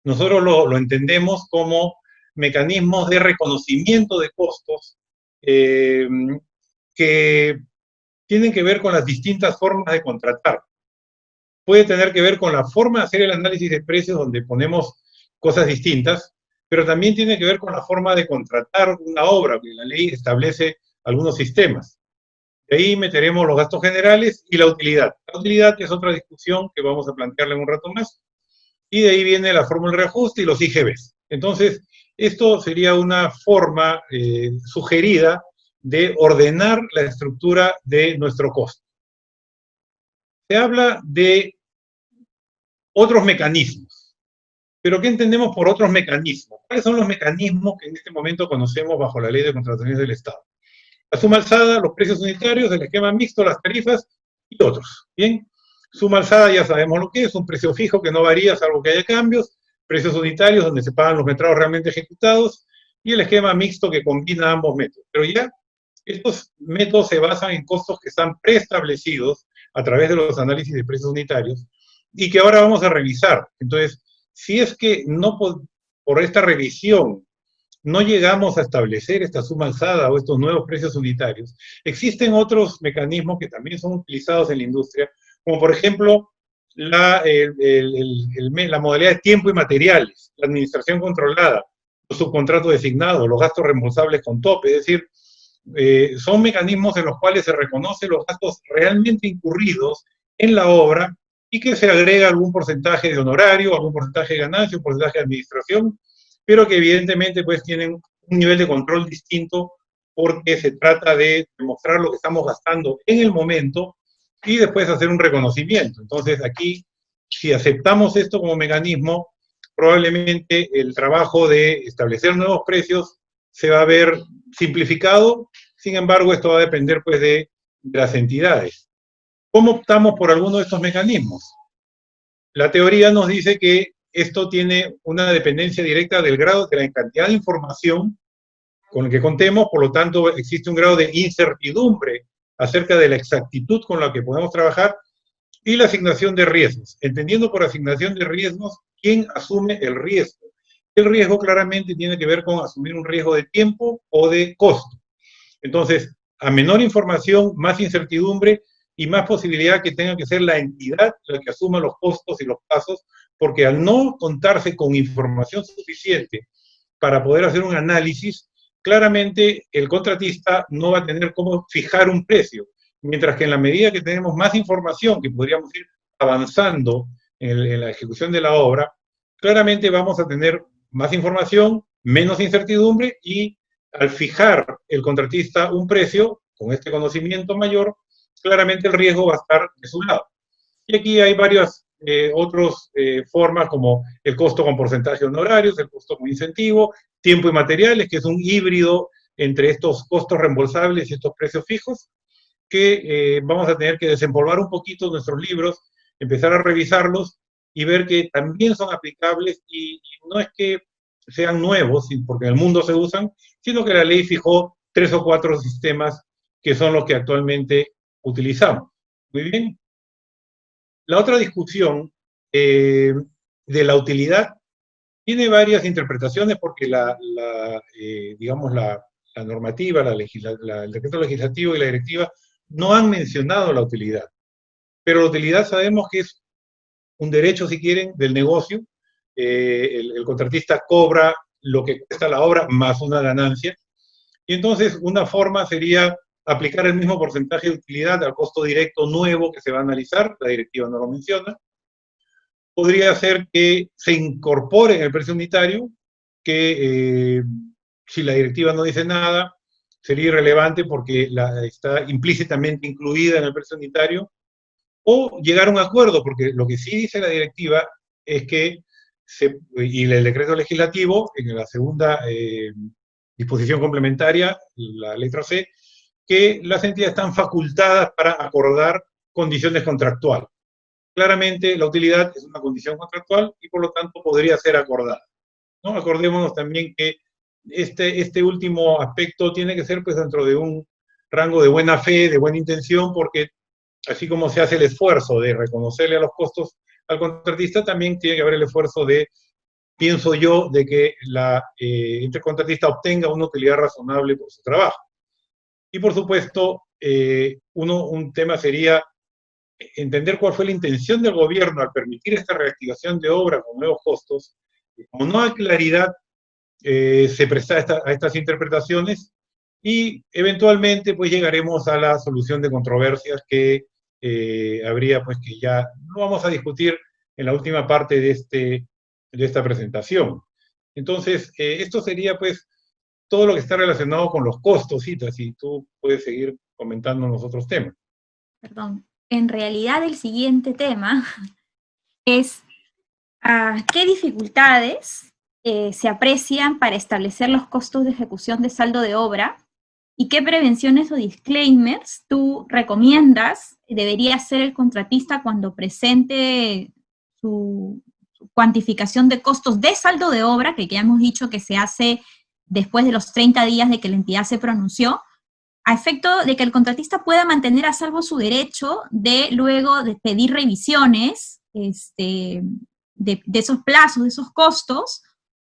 nosotros lo entendemos como mecanismos de reconocimiento de costos que tienen que ver con las distintas formas de contratar. Puede tener que ver con la forma de hacer el análisis de precios donde ponemos cosas distintas, pero también tiene que ver con la forma de contratar una obra, porque la ley establece algunos sistemas. De ahí meteremos los gastos generales y la utilidad. La utilidad es otra discusión que vamos a plantearle en un rato más. Y de ahí viene la fórmula de reajuste y los IGBs. Entonces, esto sería una forma sugerida de ordenar la estructura de nuestro costo. Se habla de otros mecanismos. ¿Pero qué entendemos por otros mecanismos? ¿Cuáles son los mecanismos que en este momento conocemos bajo la Ley de Contrataciones del Estado? La suma alzada, los precios unitarios, el esquema mixto, las tarifas y otros. Bien, suma alzada ya sabemos lo que es, un precio fijo que no varía salvo que haya cambios, precios unitarios donde se pagan los metrados realmente ejecutados y el esquema mixto que combina ambos métodos. Pero ya estos métodos se basan en costos que están preestablecidos a través de los análisis de precios unitarios y que ahora vamos a revisar. Entonces, si es que no por esta revisión no llegamos a establecer esta suma alzada o estos nuevos precios unitarios, existen otros mecanismos que también son utilizados en la industria, como por ejemplo la modalidad de tiempo y materiales, la administración controlada, los subcontratos designados, los gastos reembolsables con tope, es decir, son mecanismos en los cuales se reconocen los gastos realmente incurridos en la obra y que se agrega algún porcentaje de honorario, algún porcentaje de ganancia, un porcentaje de administración, pero que evidentemente pues tienen un nivel de control distinto porque se trata de demostrar lo que estamos gastando en el momento y después hacer un reconocimiento. Entonces aquí, si aceptamos esto como mecanismo, probablemente el trabajo de establecer nuevos precios se va a ver simplificado, sin embargo esto va a depender pues de las entidades. ¿Cómo optamos por alguno de estos mecanismos? La teoría nos dice que esto tiene una dependencia directa del grado de la cantidad de información con el que contemos, por lo tanto existe un grado de incertidumbre acerca de la exactitud con la que podemos trabajar y la asignación de riesgos. Entendiendo por asignación de riesgos, ¿quién asume el riesgo? El riesgo claramente tiene que ver con asumir un riesgo de tiempo o de costo. Entonces, a menor información, más incertidumbre y más posibilidad que tenga que ser la entidad la que asuma los costos y los pasos, porque al no contarse con información suficiente para poder hacer un análisis, claramente el contratista no va a tener cómo fijar un precio, mientras que en la medida que tenemos más información, que podríamos ir avanzando en la ejecución de la obra, claramente vamos a tener más información, menos incertidumbre y al fijar el contratista un precio, con este conocimiento mayor, claramente el riesgo va a estar de su lado. Y aquí hay varias otras formas como el costo con porcentaje de honorarios, el costo con incentivo, tiempo y materiales, que es un híbrido entre estos costos reembolsables y estos precios fijos, que vamos a tener que desempolvar un poquito nuestros libros, empezar a revisarlos y ver que también son aplicables y no es que sean nuevos, porque en el mundo se usan, sino que la ley fijó 3 o 4 sistemas que son los que actualmente utilizamos. Muy bien. La otra discusión de la utilidad tiene varias interpretaciones porque digamos, la normativa, el decreto legislativo y la directiva no han mencionado la utilidad. Pero la utilidad sabemos que es un derecho, si quieren, del negocio. El contratista cobra lo que cuesta la obra más una ganancia. Y entonces una forma sería aplicar el mismo porcentaje de utilidad al costo directo nuevo que se va a analizar, la directiva no lo menciona. Podría ser que se incorpore en el precio unitario, que si la directiva no dice nada, sería irrelevante porque está implícitamente incluida en el precio unitario, o llegar a un acuerdo, porque lo que sí dice la directiva es que, y el decreto legislativo, en la segunda disposición complementaria, la letra C, que las entidades están facultadas para acordar condiciones contractuales. Claramente la utilidad es una condición contractual y por lo tanto podría ser acordada, ¿no? Acordémonos también que este último aspecto tiene que ser pues dentro de un rango de buena fe, de buena intención, porque así como se hace el esfuerzo de reconocerle a los costos al contratista, también tiene que haber el esfuerzo de, pienso yo, de que la intercontratista obtenga una utilidad razonable por su trabajo. Y por supuesto, un tema sería entender cuál fue la intención del gobierno al permitir esta reactivación de obra con nuevos costos. Como no hay claridad, se presta a estas interpretaciones y eventualmente pues llegaremos a la solución de controversias que habría pues que ya no vamos a discutir en la última parte de esta presentación. Entonces, esto sería pues todo lo que está relacionado con los costos, Cita, si tú puedes seguir comentando los otros temas. Perdón. En realidad el siguiente tema es qué dificultades se aprecian para establecer los costos de ejecución de saldo de obra y qué prevenciones o disclaimers tú recomiendas debería hacer el contratista cuando presente su cuantificación de costos de saldo de obra, que ya hemos dicho que se hace después de los 30 días de que la entidad se pronunció, a efecto de que el contratista pueda mantener a salvo su derecho de luego de pedir revisiones de esos plazos, de esos costos,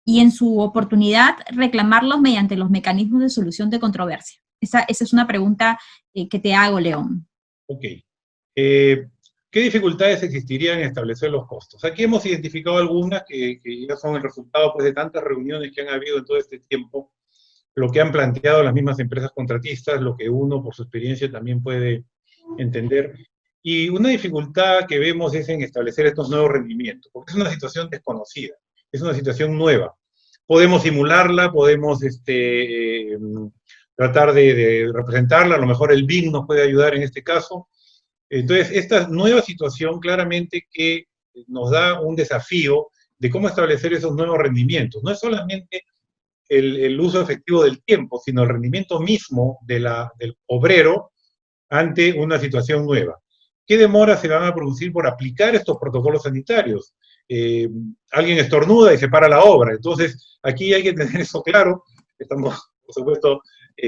y en su oportunidad reclamarlos mediante los mecanismos de solución de controversia. Esa es una pregunta que te hago, León. Ok. ¿Qué dificultades existirían en establecer los costos? Aquí hemos identificado algunas que ya son el resultado pues, de tantas reuniones que han habido en todo este tiempo, lo que han planteado las mismas empresas contratistas, lo que uno por su experiencia también puede entender. Y una dificultad que vemos es en establecer estos nuevos rendimientos, porque es una situación desconocida, es una situación nueva. Podemos simularla, podemos tratar de representarla, a lo mejor el BIM nos puede ayudar en este caso. Entonces, esta nueva situación claramente que nos da un desafío de cómo establecer esos nuevos rendimientos. No es solamente el uso efectivo del tiempo, sino el rendimiento mismo del obrero ante una situación nueva. ¿Qué demoras se van a producir por aplicar estos protocolos sanitarios? Alguien estornuda y se para la obra. Entonces, aquí hay que tener eso claro. Estamos, por supuesto,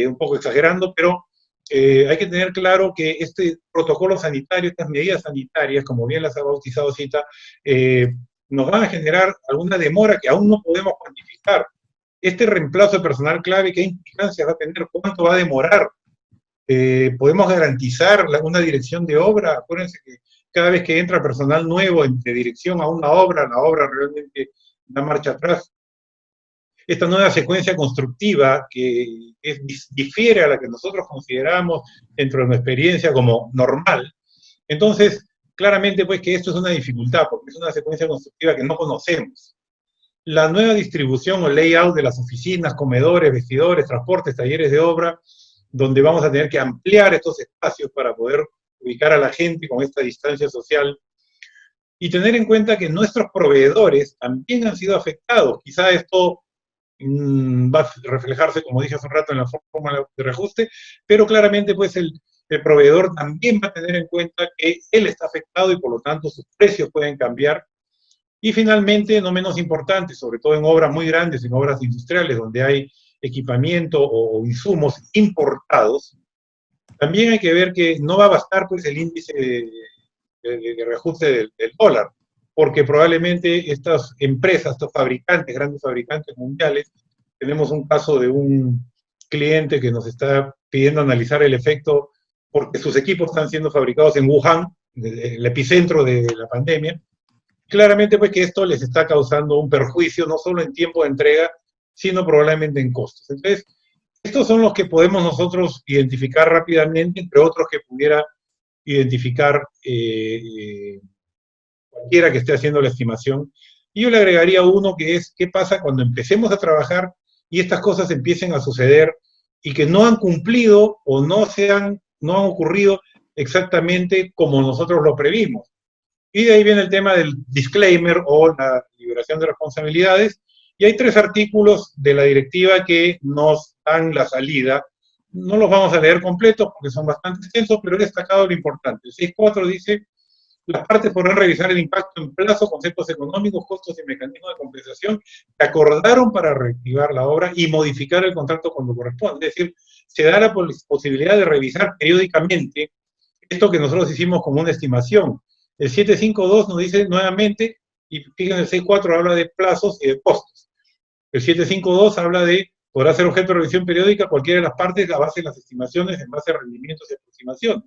un poco exagerando, pero hay que tener claro que este protocolo sanitario, estas medidas sanitarias, como bien las ha bautizado Cita, nos van a generar alguna demora que aún no podemos cuantificar. Este reemplazo de personal clave, ¿qué implicancias va a tener? ¿Cuánto va a demorar? ¿Podemos garantizar una dirección de obra? Acuérdense que cada vez que entra personal nuevo de dirección a una obra, la obra realmente da marcha atrás. Esta nueva secuencia constructiva que difiere a la que nosotros consideramos dentro de nuestra experiencia como normal, entonces claramente pues que esto es una dificultad porque es una secuencia constructiva que no conocemos. La nueva distribución o layout de las oficinas, comedores, vestidores, transportes, talleres de obra, donde vamos a tener que ampliar estos espacios para poder ubicar a la gente con esta distancia social y tener en cuenta que nuestros proveedores también han sido afectados. Quizá esto va a reflejarse, como dije hace un rato, en la fórmula de reajuste, pero claramente pues el proveedor también va a tener en cuenta que él está afectado y por lo tanto sus precios pueden cambiar. Y finalmente, no menos importante, sobre todo en obras muy grandes, en obras industriales, donde hay equipamiento o insumos importados, también hay que ver que no va a bastar pues el índice de reajuste del dólar, porque probablemente estas empresas, estos fabricantes, grandes fabricantes mundiales, tenemos un caso de un cliente que nos está pidiendo analizar el efecto porque sus equipos están siendo fabricados en Wuhan, el epicentro de la pandemia. Claramente pues que esto les está causando un perjuicio, no solo en tiempo de entrega, sino probablemente en costos. Entonces, estos son los que podemos nosotros identificar rápidamente, entre otros que pudiera identificar cualquiera que esté haciendo la estimación. Y yo le agregaría uno que es, ¿qué pasa cuando empecemos a trabajar y estas cosas empiecen a suceder y que no han cumplido o no han ocurrido exactamente como nosotros lo previmos? Y de ahí viene el tema del disclaimer o la liberación de responsabilidades. Y hay 3 artículos de la directiva que nos dan la salida. No los vamos a leer completos porque son bastante extensos, pero he destacado lo importante. El 6.4 dice: las partes podrán revisar el impacto en plazo, conceptos económicos, costos y mecanismos de compensación que acordaron para reactivar la obra y modificar el contrato cuando corresponde. Es decir, se da la posibilidad de revisar periódicamente esto que nosotros hicimos como una estimación. El 752 nos dice nuevamente, y fíjense, el 6.4 habla de plazos y de costos. El 752 habla de, podrá ser objeto de revisión periódica cualquiera de las partes a base de las estimaciones, en base a rendimientos y aproximaciones.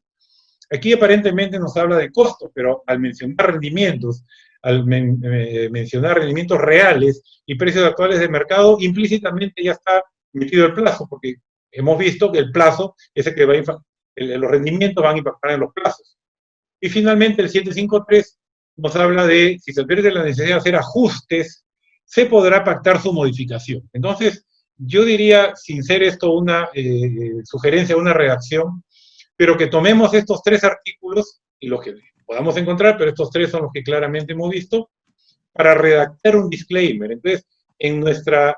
Aquí aparentemente nos habla de costos, pero al mencionar rendimientos, al mencionar rendimientos reales y precios actuales de mercado, implícitamente ya está metido el plazo, porque hemos visto que el plazo es el que va a los rendimientos van a impactar en los plazos. Y finalmente el 753 nos habla de, si se pierde la necesidad de hacer ajustes, se podrá pactar su modificación. Entonces, yo diría, sin ser esto una sugerencia, una redacción, pero que tomemos estos 3 artículos, y los que podamos encontrar, pero estos 3 son los que claramente hemos visto, para redactar un disclaimer. Entonces, en nuestra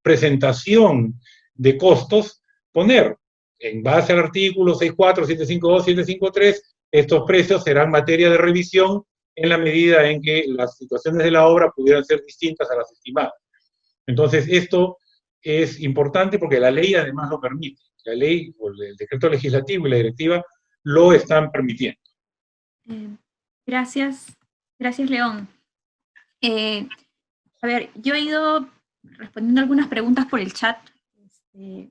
presentación de costos, poner, en base al artículo 6.4, 752, 753, estos precios serán materia de revisión en la medida en que las situaciones de la obra pudieran ser distintas a las estimadas. Entonces, esto es importante porque la ley además lo permite. La ley, o el decreto legislativo y la directiva lo están permitiendo. Gracias, León. A ver, yo he ido respondiendo algunas preguntas por el chat, y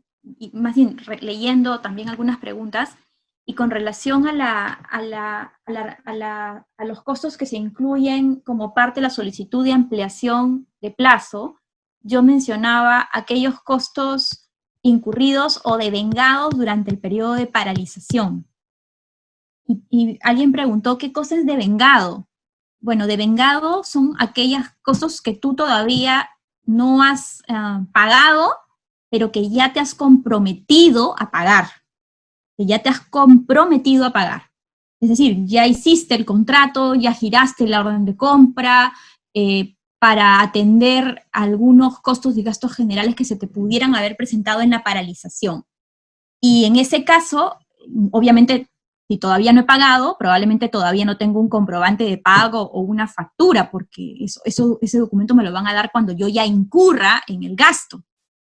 más bien leyendo también algunas preguntas, y con relación a los costos que se incluyen como parte de la solicitud de ampliación de plazo, yo mencionaba aquellos costos incurridos o devengados durante el periodo de paralización. Y alguien preguntó, ¿qué cosa es devengado? Bueno, devengado son aquellos costos que tú todavía no has pagado, pero que ya te has comprometido a pagar. Que ya te has comprometido a pagar. Es decir, ya hiciste el contrato, ya giraste la orden de compra, para atender algunos costos y gastos generales que se te pudieran haber presentado en la paralización. Y en ese caso, obviamente, si todavía no he pagado, probablemente todavía no tengo un comprobante de pago o una factura, porque ese documento me lo van a dar cuando yo ya incurra en el gasto.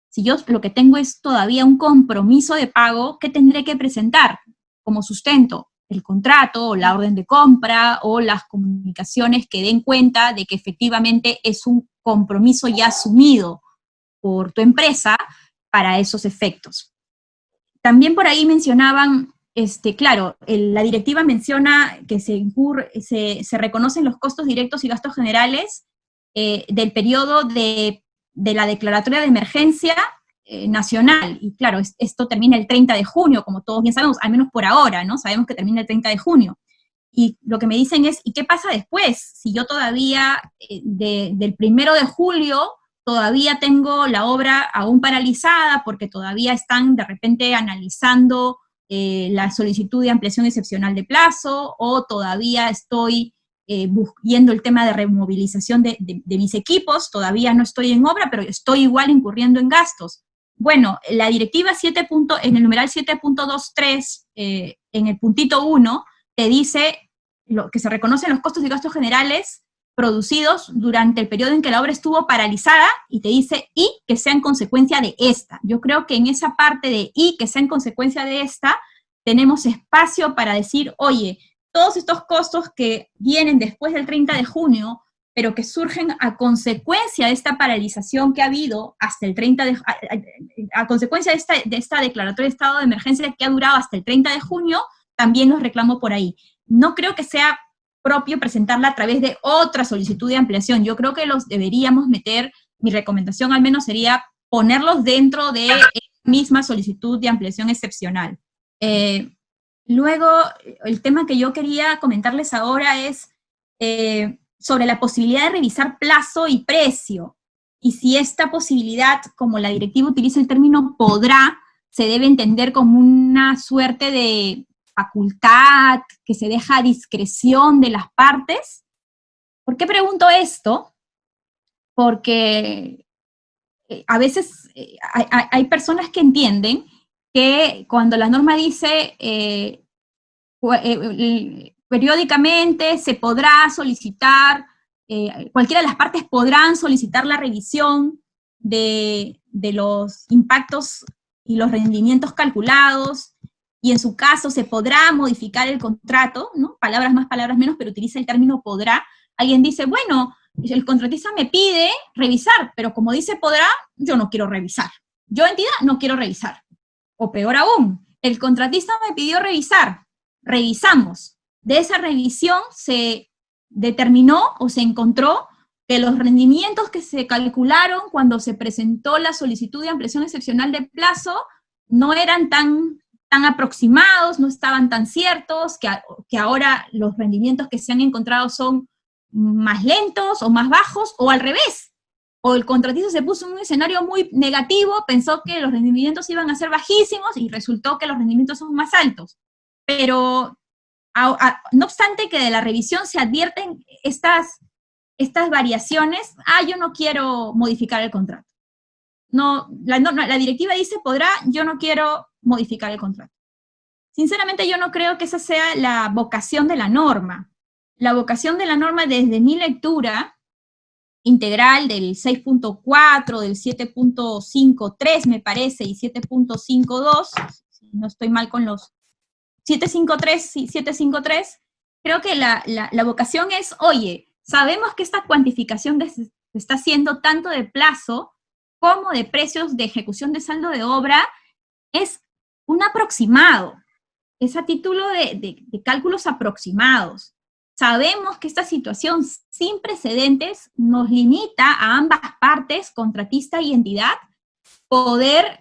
Si yo lo que tengo es todavía un compromiso de pago, ¿qué tendré que presentar como sustento? El contrato, o la orden de compra, o las comunicaciones que den cuenta de que efectivamente es un compromiso ya asumido por tu empresa para esos efectos. También por ahí mencionaban, claro, la directiva menciona que se reconocen los costos directos y gastos generales del periodo de la declaratoria de emergencia nacional, y claro, esto termina el 30 de junio, como todos bien sabemos, al menos por ahora, ¿no? Sabemos que termina el 30 de junio. Y lo que me dicen es, ¿y qué pasa después? Si yo todavía, del 1 de julio, todavía tengo la obra aún paralizada, porque todavía están de repente analizando la solicitud de ampliación excepcional de plazo, o todavía estoy viendo el tema de removilización de mis equipos, todavía no estoy en obra, pero estoy igual incurriendo en gastos. Bueno, la directiva en el numeral 7.23, en el puntito 1, te dice que se reconocen los costos y gastos generales producidos durante el periodo en que la obra estuvo paralizada, y te dice, y que sean consecuencia de esta. Yo creo que en esa parte de y que sean consecuencia de esta, tenemos espacio para decir, oye, todos estos costos que vienen después del 30 de junio, pero que surgen a consecuencia de esta paralización que ha habido hasta el 30 de a consecuencia de esta declaratoria de estado de emergencia que ha durado hasta el 30 de junio, también los reclamo por ahí. No creo que sea propio presentarla a través de otra solicitud de ampliación. Yo creo que los deberíamos meter, mi recomendación al menos sería ponerlos dentro de la misma solicitud de ampliación excepcional. Luego, el tema que yo quería comentarles ahora es sobre la posibilidad de revisar plazo y precio, y si esta posibilidad, como la directiva utiliza el término podrá, se debe entender como una suerte de facultad que se deja a discreción de las partes. ¿Por qué pregunto esto? Porque a veces hay personas que entienden que cuando la norma dice periódicamente se podrá solicitar, cualquiera de las partes podrán solicitar la revisión de los impactos y los rendimientos calculados, y en su caso se podrá modificar el contrato, ¿no? Palabras más, palabras menos, pero utiliza el término podrá. Alguien dice, bueno, el contratista me pide revisar, pero como dice podrá, yo no quiero revisar. Yo, entidad, no quiero revisar. O peor aún, el contratista me pidió revisar, revisamos. De esa revisión se determinó o se encontró que los rendimientos que se calcularon cuando se presentó la solicitud de ampliación excepcional de plazo no eran tan aproximados, no estaban tan ciertos, que ahora los rendimientos que se han encontrado son más lentos o más bajos, o al revés. O el contratista se puso en un escenario muy negativo, pensó que los rendimientos iban a ser bajísimos y resultó que los rendimientos son más altos. Pero, no obstante que de la revisión se advierten estas variaciones, yo no quiero modificar el contrato. No, la directiva dice podrá, yo no quiero modificar el contrato. Sinceramente yo no creo que esa sea la vocación de la norma. La vocación de la norma, desde mi lectura integral del 6.4, del 7.53 me parece, y 7.52, si no estoy mal con los 753, sí, 753, creo que la vocación es, oye, sabemos que esta cuantificación se está haciendo tanto de plazo como de precios de ejecución de saldo de obra, es un aproximado, es a título de cálculos aproximados. Sabemos que esta situación sin precedentes nos limita a ambas partes, contratista y entidad, poder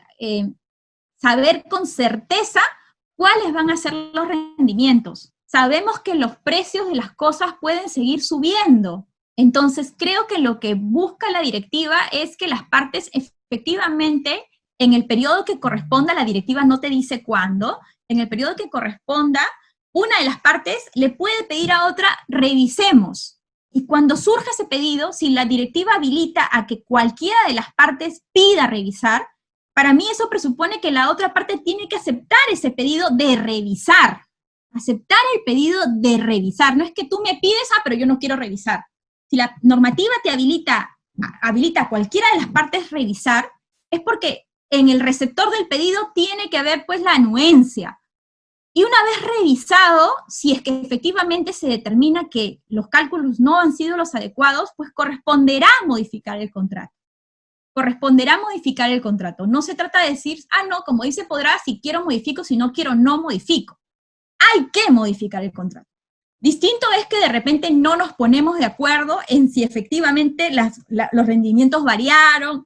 saber con certeza cuáles van a ser los rendimientos. Sabemos que los precios de las cosas pueden seguir subiendo. Entonces, creo que lo que busca la directiva es que las partes efectivamente, en el periodo que corresponda, la directiva no te dice cuándo, en el periodo que corresponda, una de las partes le puede pedir a otra, revisemos. Y cuando surja ese pedido, si la directiva habilita a que cualquiera de las partes pida revisar, para mí eso presupone que la otra parte tiene que aceptar ese pedido de revisar. Aceptar el pedido de revisar. No es que tú me pides, pero yo no quiero revisar. Si la normativa te habilita a cualquiera de las partes revisar, es porque en el receptor del pedido tiene que haber pues la anuencia. Y una vez revisado, si es que efectivamente se determina que los cálculos no han sido los adecuados, pues corresponderá modificar el contrato. Corresponderá modificar el contrato. No se trata de decir, no, como dice podrá, si quiero modifico, si no quiero no modifico. Hay que modificar el contrato. Distinto es que de repente no nos ponemos de acuerdo en si efectivamente los rendimientos variaron,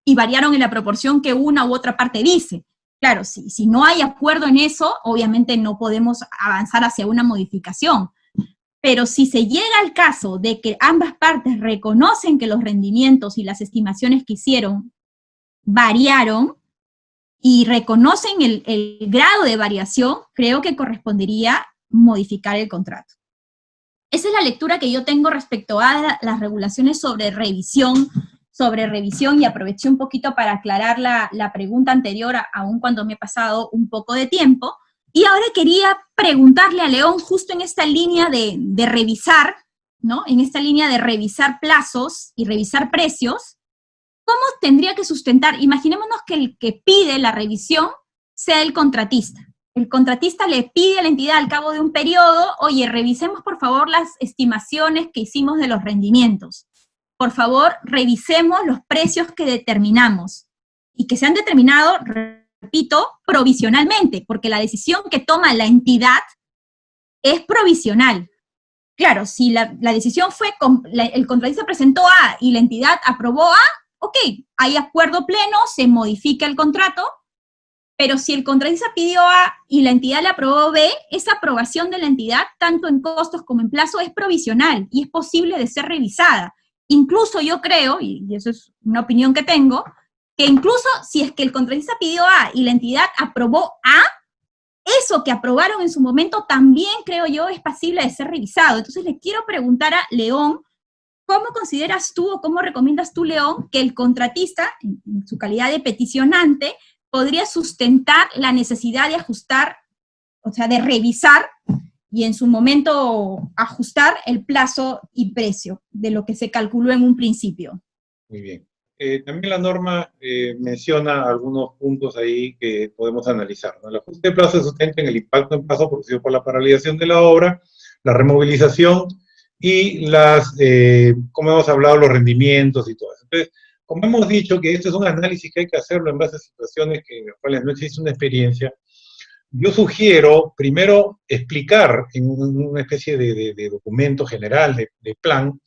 y variaron en la proporción que una u otra parte dice. Claro, si no hay acuerdo en eso, obviamente no podemos avanzar hacia una modificación. Pero si se llega al caso de que ambas partes reconocen que los rendimientos y las estimaciones que hicieron variaron, y reconocen el grado de variación, creo que correspondería modificar el contrato. Esa es la lectura que yo tengo respecto a las regulaciones sobre revisión, y aproveché un poquito para aclarar la pregunta anterior, aun cuando me he pasado un poco de tiempo. Y ahora quería preguntarle a León, justo en esta línea de revisar, ¿no? En esta línea de revisar plazos y revisar precios, ¿cómo tendría que sustentar? Imaginémonos que el que pide la revisión sea el contratista. El contratista le pide a la entidad al cabo de un periodo, oye, revisemos por favor las estimaciones que hicimos de los rendimientos. Por favor, revisemos los precios que determinamos y que se han determinado, repito, provisionalmente, porque la decisión que toma la entidad es provisional. Claro, si la decisión fue, el contratista presentó A y la entidad aprobó A, ok, hay acuerdo pleno, se modifica el contrato, pero si el contratista pidió A y la entidad le aprobó B, esa aprobación de la entidad, tanto en costos como en plazo, es provisional y es posible de ser revisada. Incluso yo creo, y eso es una opinión que tengo, que incluso si es que el contratista pidió A y la entidad aprobó A, eso que aprobaron en su momento también, creo yo, es pasible de ser revisado. Entonces le quiero preguntar a León, ¿cómo consideras tú o cómo recomiendas tú, León, que el contratista, en su calidad de peticionante, podría sustentar la necesidad de ajustar, o sea, de revisar y en su momento ajustar el plazo y precio de lo que se calculó en un principio? Muy bien. También la norma menciona algunos puntos ahí que podemos analizar, ¿no? El ajuste de plazo se sustenta en el impacto en plazo producido por la paralización de la obra, la removilización y como hemos hablado, los rendimientos y todo eso. Entonces, como hemos dicho que esto es un análisis que hay que hacerlo en base a situaciones en las cuales no existe una experiencia, yo sugiero primero explicar en una especie de documento general, de plan,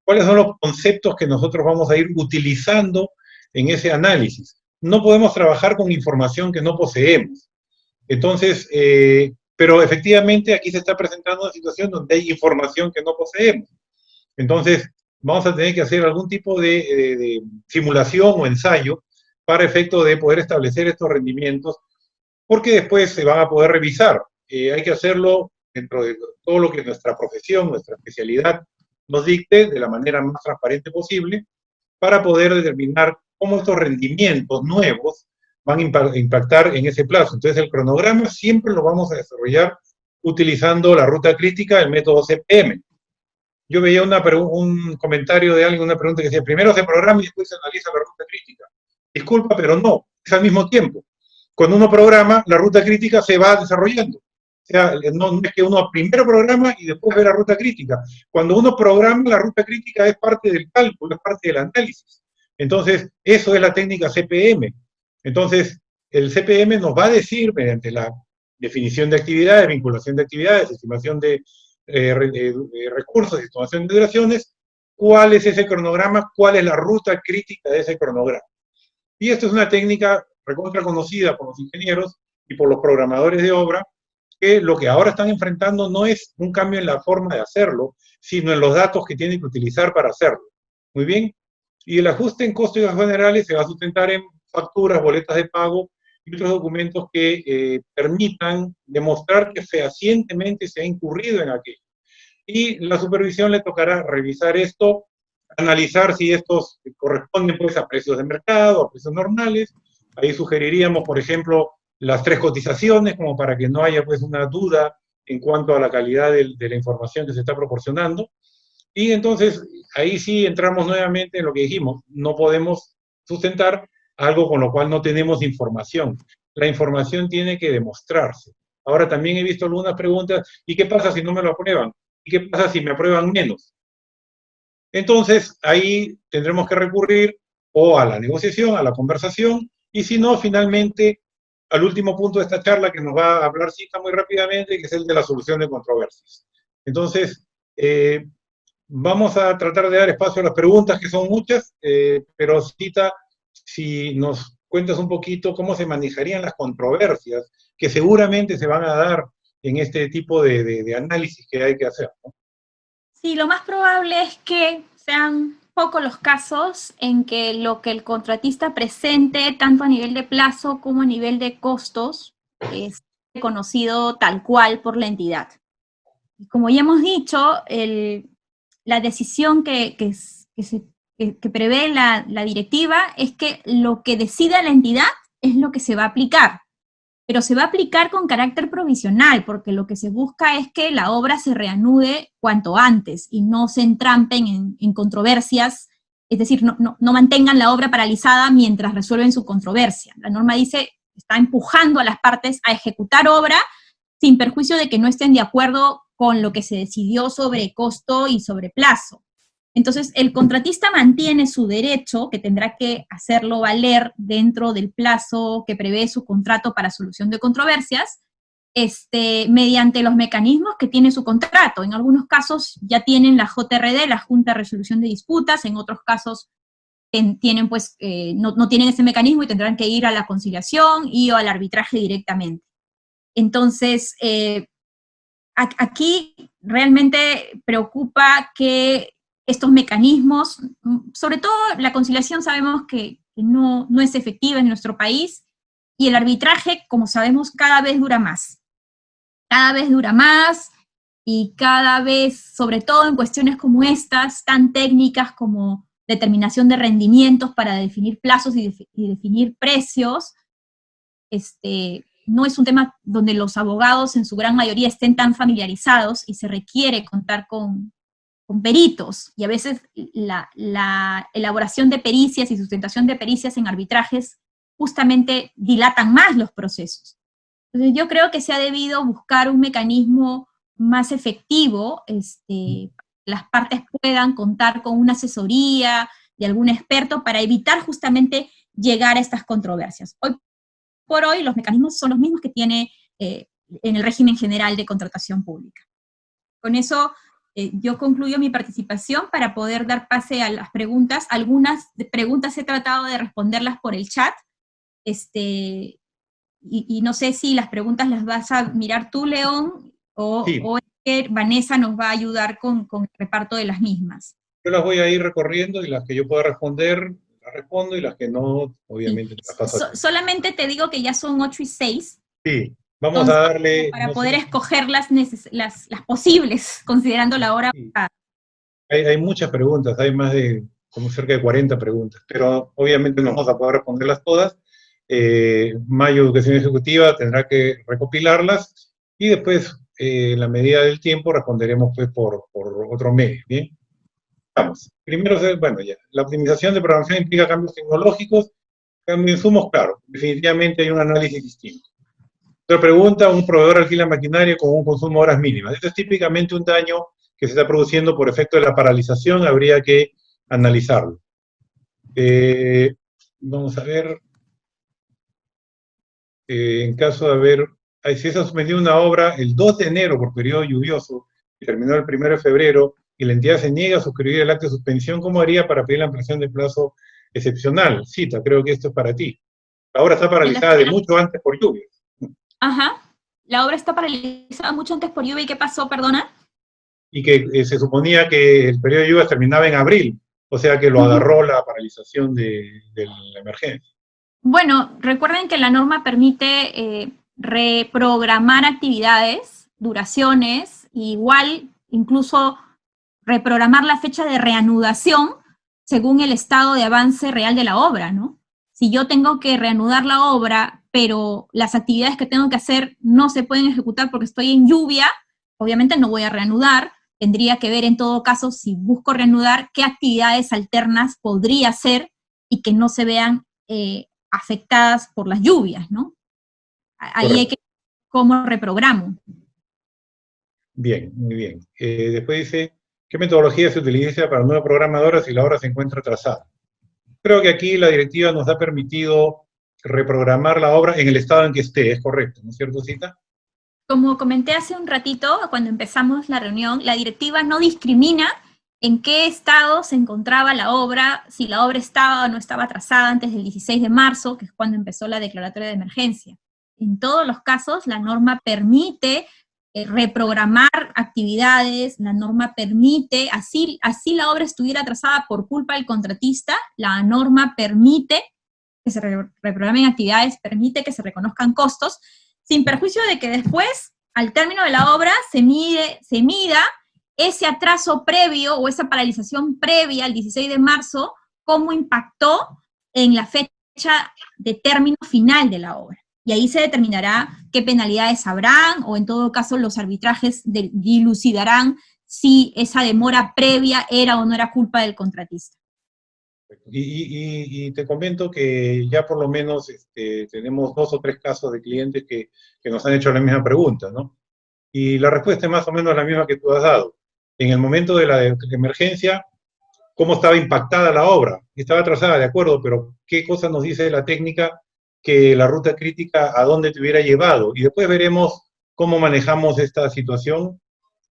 cuáles son los conceptos que nosotros vamos a ir utilizando en ese análisis. No podemos trabajar con información que no poseemos. Entonces, pero efectivamente aquí se está presentando una situación donde hay información que no poseemos. Entonces, vamos a tener que hacer algún tipo de simulación o ensayo para efecto de poder establecer estos rendimientos, porque después se van a poder revisar. Hay que hacerlo dentro de todo lo que nuestra profesión, nuestra especialidad nos dicte de la manera más transparente posible para poder determinar cómo estos rendimientos nuevos van a impactar en ese plazo. Entonces, el cronograma siempre lo vamos a desarrollar utilizando la ruta crítica del método CPM. Yo veía un comentario de alguien, una pregunta que decía, primero se programa y después se analiza la ruta crítica. Disculpa, pero no, es al mismo tiempo. Cuando uno programa, la ruta crítica se va desarrollando. O sea, no es que uno primero programa y después ve la ruta crítica. Cuando uno programa, la ruta crítica es parte del cálculo, es parte del análisis. Entonces, eso es la técnica CPM. Entonces, el CPM nos va a decir, mediante la definición de actividades, vinculación de actividades, estimación de recursos, estimación de duraciones, cuál es ese cronograma, cuál es la ruta crítica de ese cronograma. Y esto es una técnica recontra conocida por los ingenieros y por los programadores de obra, que lo que ahora están enfrentando no es un cambio en la forma de hacerlo, sino en los datos que tienen que utilizar para hacerlo. Muy bien. Y el ajuste en costos y gastos generales se va a sustentar en facturas, boletas de pago y otros documentos que permitan demostrar que fehacientemente se ha incurrido en aquello. Y la supervisión le tocará revisar esto, analizar si estos corresponden pues a precios de mercado, a precios normales. Ahí sugeriríamos, por ejemplo, las 3 cotizaciones, como para que no haya pues una duda en cuanto a la calidad de la información que se está proporcionando. Y entonces, ahí sí entramos nuevamente en lo que dijimos, no podemos sustentar algo con lo cual no tenemos información. La información tiene que demostrarse. Ahora también he visto algunas preguntas, ¿y qué pasa si no me lo aprueban? ¿Y qué pasa si me aprueban menos? Entonces, ahí tendremos que recurrir o a la negociación, a la conversación, y si no, finalmente, al último punto de esta charla que nos va a hablar Cita muy rápidamente, que es el de la solución de controversias. Entonces, vamos a tratar de dar espacio a las preguntas, que son muchas, pero Cita, si nos cuentas un poquito cómo se manejarían las controversias que seguramente se van a dar en este tipo de análisis que hay que hacer, ¿no? Sí, lo más probable es que sean pocos los casos en que lo que el contratista presente, tanto a nivel de plazo como a nivel de costos, es reconocido tal cual por la entidad. Y como ya hemos dicho, la decisión que prevé la directiva es que lo que decida la entidad es lo que se va a aplicar. pero se va a aplicar con carácter provisional, porque lo que se busca es que la obra se reanude cuanto antes y no se entrampen en controversias, es decir, no mantengan la obra paralizada mientras resuelven su controversia. La norma dice, está empujando a las partes a ejecutar obra sin perjuicio de que no estén de acuerdo con lo que se decidió sobre costo y sobre plazo. Entonces, el contratista mantiene su derecho, que tendrá que hacerlo valer dentro del plazo que prevé su contrato para solución de controversias, mediante los mecanismos que tiene su contrato. En algunos casos ya tienen la JRD, la Junta de Resolución de Disputas, en otros casos tienen, pues, no tienen ese mecanismo y tendrán que ir a la conciliación y o al arbitraje directamente. Entonces, aquí realmente preocupa que estos mecanismos, sobre todo la conciliación sabemos que no es efectiva en nuestro país, y el arbitraje, como sabemos, cada vez dura más. Cada vez dura más, y cada vez, sobre todo en cuestiones como estas, tan técnicas como determinación de rendimientos para definir plazos y definir precios, no es un tema donde los abogados en su gran mayoría estén tan familiarizados y se requiere contar con peritos, y a veces la elaboración de pericias y sustentación de pericias en arbitrajes justamente dilatan más los procesos. Entonces yo creo que se ha debido buscar un mecanismo más efectivo, las partes puedan contar con una asesoría de algún experto para evitar justamente llegar a estas controversias. Hoy por hoy los mecanismos son los mismos que tiene en el régimen general de contratación pública. Con eso yo concluyo mi participación para poder dar pase a las preguntas. Algunas preguntas he tratado de responderlas por el chat, y no sé si las preguntas las vas a mirar tú, León, Sí. o es que Vanessa nos va a ayudar con el reparto de las mismas. Yo las voy a ir recorriendo y las que yo pueda responder, las respondo, y las que no, obviamente, Sí. las paso a ti. Solamente te digo que ya son 8 y 6. Sí, vamos a darle... Para poder escoger las posibles, considerando la hora. Sí. Hay muchas preguntas, hay más de como cerca de 40 preguntas, pero obviamente no vamos a poder responderlas todas. Mayo Educación Ejecutiva tendrá que recopilarlas y después, en la medida del tiempo, responderemos pues por otro medio, ¿bien? Vamos. Primero, bueno, ya, la optimización de programación implica cambios tecnológicos, cambios de insumos, claro, definitivamente hay un análisis distinto. Otra pregunta, un proveedor alquila maquinaria con un consumo de horas mínimas. Esto es típicamente un daño que se está produciendo por efecto de la paralización, habría que analizarlo. Vamos a ver, en caso de haber, si se ha suspendido una obra el 2 de enero por periodo lluvioso y terminó el 1 de febrero y la entidad se niega a suscribir el acto de suspensión, ¿cómo haría para pedir la ampliación de plazo excepcional? Cita, creo que esto es para ti. La obra está paralizada de mucho antes por lluvia. Ajá, la obra está paralizada mucho antes por lluvia, ¿y qué pasó, perdona? Y que se suponía que el periodo de lluvias terminaba en abril, o sea que lo agarró la paralización de la emergencia. Bueno, recuerden que la norma permite reprogramar actividades, duraciones, igual incluso reprogramar la fecha de reanudación según el estado de avance real de la obra, ¿no? Si yo tengo que reanudar la obra, pero las actividades que tengo que hacer no se pueden ejecutar porque estoy en lluvia, obviamente no voy a reanudar. Tendría que ver en todo caso, si busco reanudar, qué actividades alternas podría hacer y que no se vean afectadas por las lluvias, ¿no? Ahí hay que ver cómo reprogramo. Bien, muy bien. Después dice, ¿qué metodología se utiliza para el nuevo programa de horas si la obra se encuentra atrasada? Creo que aquí la directiva nos ha permitido reprogramar la obra en el estado en que esté, es correcto, ¿no es cierto, Cita? Como comenté hace un ratito, cuando empezamos la reunión, la directiva no discrimina en qué estado se encontraba la obra, si la obra estaba o no estaba atrasada antes del 16 de marzo, que es cuando empezó la declaratoria de emergencia. En todos los casos, la norma permite reprogramar actividades, la norma permite, así la obra estuviera atrasada por culpa del contratista, la norma permite que se reprogramen actividades, permite que se reconozcan costos, sin perjuicio de que después, al término de la obra, se mida ese atraso previo o esa paralización previa al 16 de marzo, cómo impactó en la fecha de término final de la obra. y ahí se determinará qué penalidades habrán, o en todo caso los arbitrajes dilucidarán si esa demora previa era o no era culpa del contratista. Y te comento que ya por lo menos tenemos 2 o 3 casos de clientes que nos han hecho la misma pregunta, ¿no? Y la respuesta es más o menos la misma que tú has dado. En el momento de la emergencia, ¿cómo estaba impactada la obra? Estaba atrasada, de acuerdo, pero ¿qué cosa nos dice la técnica que la ruta crítica a dónde te hubiera llevado? Y después veremos cómo manejamos esta situación,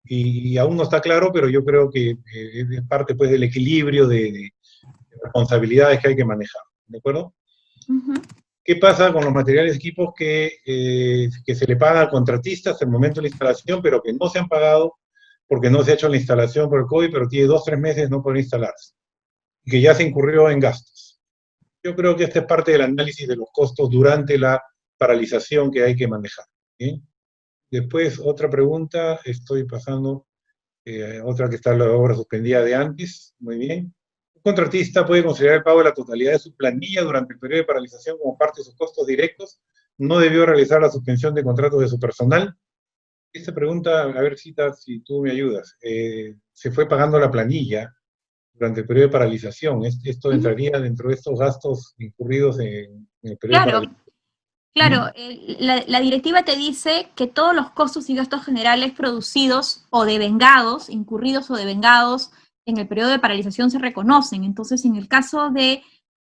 y aún no está claro, pero yo creo que es parte pues del equilibrio de responsabilidades que hay que manejar, ¿de acuerdo? ¿Qué pasa con los materiales y equipos que se le pagan al contratista hasta el momento de la instalación, pero que no se han pagado porque no se ha hecho la instalación por el COVID, pero tiene 2 o 3 meses no puede instalarse, y que ya se incurrió en gastos? Yo creo que esta es parte del análisis de los costos durante la paralización que hay que manejar, ¿sí? Después, otra pregunta, estoy pasando, otra que está la obra suspendida de antes, muy bien. Un contratista puede considerar el pago de la totalidad de su planilla durante el periodo de paralización como parte de sus costos directos. No debió realizar la suspensión de contratos de su personal. Esta pregunta, a ver, Cita, si tú me ayudas. Se fue pagando la planilla durante el periodo de paralización. ¿Esto entraría dentro de estos gastos incurridos en el periodo de paralización? Claro, la directiva te dice que todos los costos y gastos generales producidos o devengados, incurridos o devengados en el periodo de paralización se reconocen. Entonces, en el caso de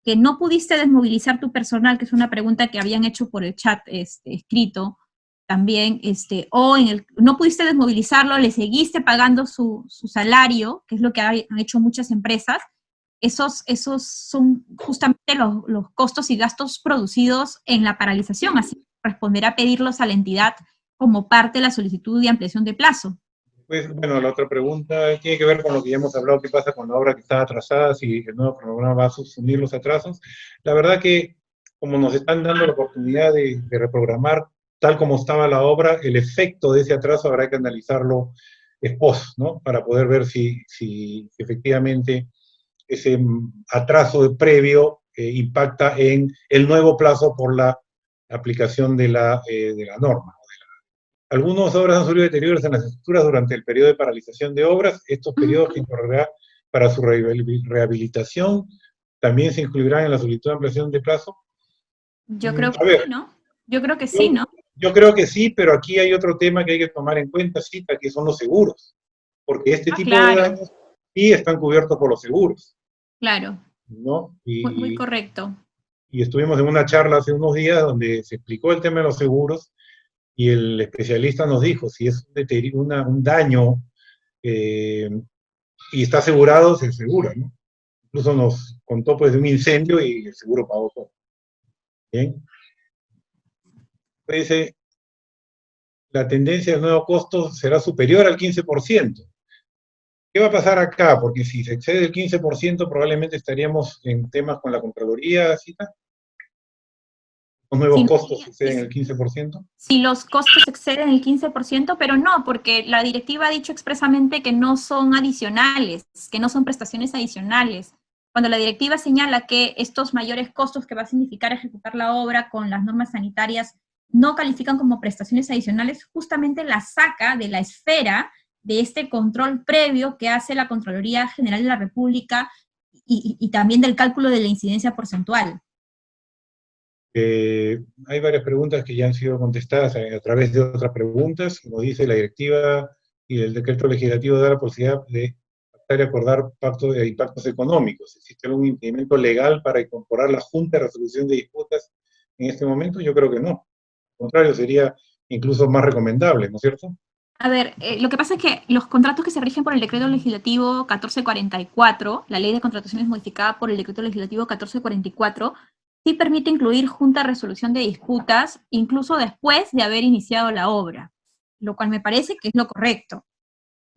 que no pudiste desmovilizar tu personal, que es una pregunta que habían hecho por el chat escrito también, o no pudiste desmovilizarlo, le seguiste pagando su salario, que es lo que han hecho muchas empresas, esos son justamente los costos y gastos producidos en la paralización, así que corresponderá pedirlos a la entidad como parte de la solicitud de ampliación de plazo. Pues, bueno, la otra pregunta tiene que ver con lo que ya hemos hablado, qué pasa con la obra que está atrasada, si el nuevo cronograma va a subsumir los atrasos. La verdad que, como nos están dando la oportunidad de reprogramar tal como estaba la obra, el efecto de ese atraso habrá que analizarlo post, ¿no? Para poder ver si efectivamente ese atraso previo impacta en el nuevo plazo por la aplicación de la norma. Algunas obras han sufrido deterioros en las estructuras durante el periodo de paralización de obras. Estos periodos que incorrerá para su rehabilitación también se incluirán en la solicitud de ampliación de plazo. Yo creo que sí, ¿no? Yo creo que sí, ¿no? Yo creo que sí, pero aquí hay otro tema que hay que tomar en cuenta, Cita, que son los seguros, porque este tipo de daños sí están cubiertos por los seguros. Claro. ¿No? Muy correcto. Y estuvimos en una charla hace unos días donde se explicó el tema de los seguros, y el especialista nos dijo, si es un daño y está asegurado, se asegura, ¿no? Incluso nos contó pues de un incendio y el seguro pagó todo. Bien. Dice, la tendencia del nuevo costo será superior al 15%. ¿Qué va a pasar acá? Porque si se excede el 15%, probablemente estaríamos en temas con la Contraloría, ¿Cita? ¿Los nuevos costos exceden el 15%? Si los costos exceden el 15%, pero no, porque la directiva ha dicho expresamente que no son adicionales, que no son prestaciones adicionales. Cuando la directiva señala que estos mayores costos que va a significar ejecutar la obra con las normas sanitarias no califican como prestaciones adicionales, justamente la saca de la esfera de este control previo que hace la Contraloría General de la República y también del cálculo de la incidencia porcentual. Hay varias preguntas que ya han sido contestadas a través de otras preguntas. Como dice la directiva y el decreto legislativo, da la posibilidad de pactar y acordar pactos de impactos económicos. ¿Existe algún impedimento legal para incorporar la Junta de Resolución de Disputas en este momento? Yo creo que no. Al contrario, sería incluso más recomendable, ¿no es cierto? A ver, lo que pasa es que los contratos que se rigen por el decreto legislativo 1444, la ley de contrataciones modificada por el decreto legislativo 1444, sí permite incluir junta de resolución de disputas, incluso después de haber iniciado la obra, lo cual me parece que es lo correcto.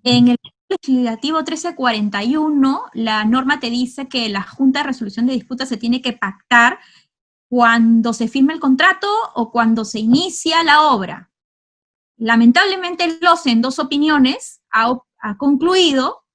En el legislativo 1341, la norma te dice que la junta de resolución de disputas se tiene que pactar cuando se firma el contrato o cuando se inicia la obra. Lamentablemente, el LOCE, en 2 opiniones, ha concluido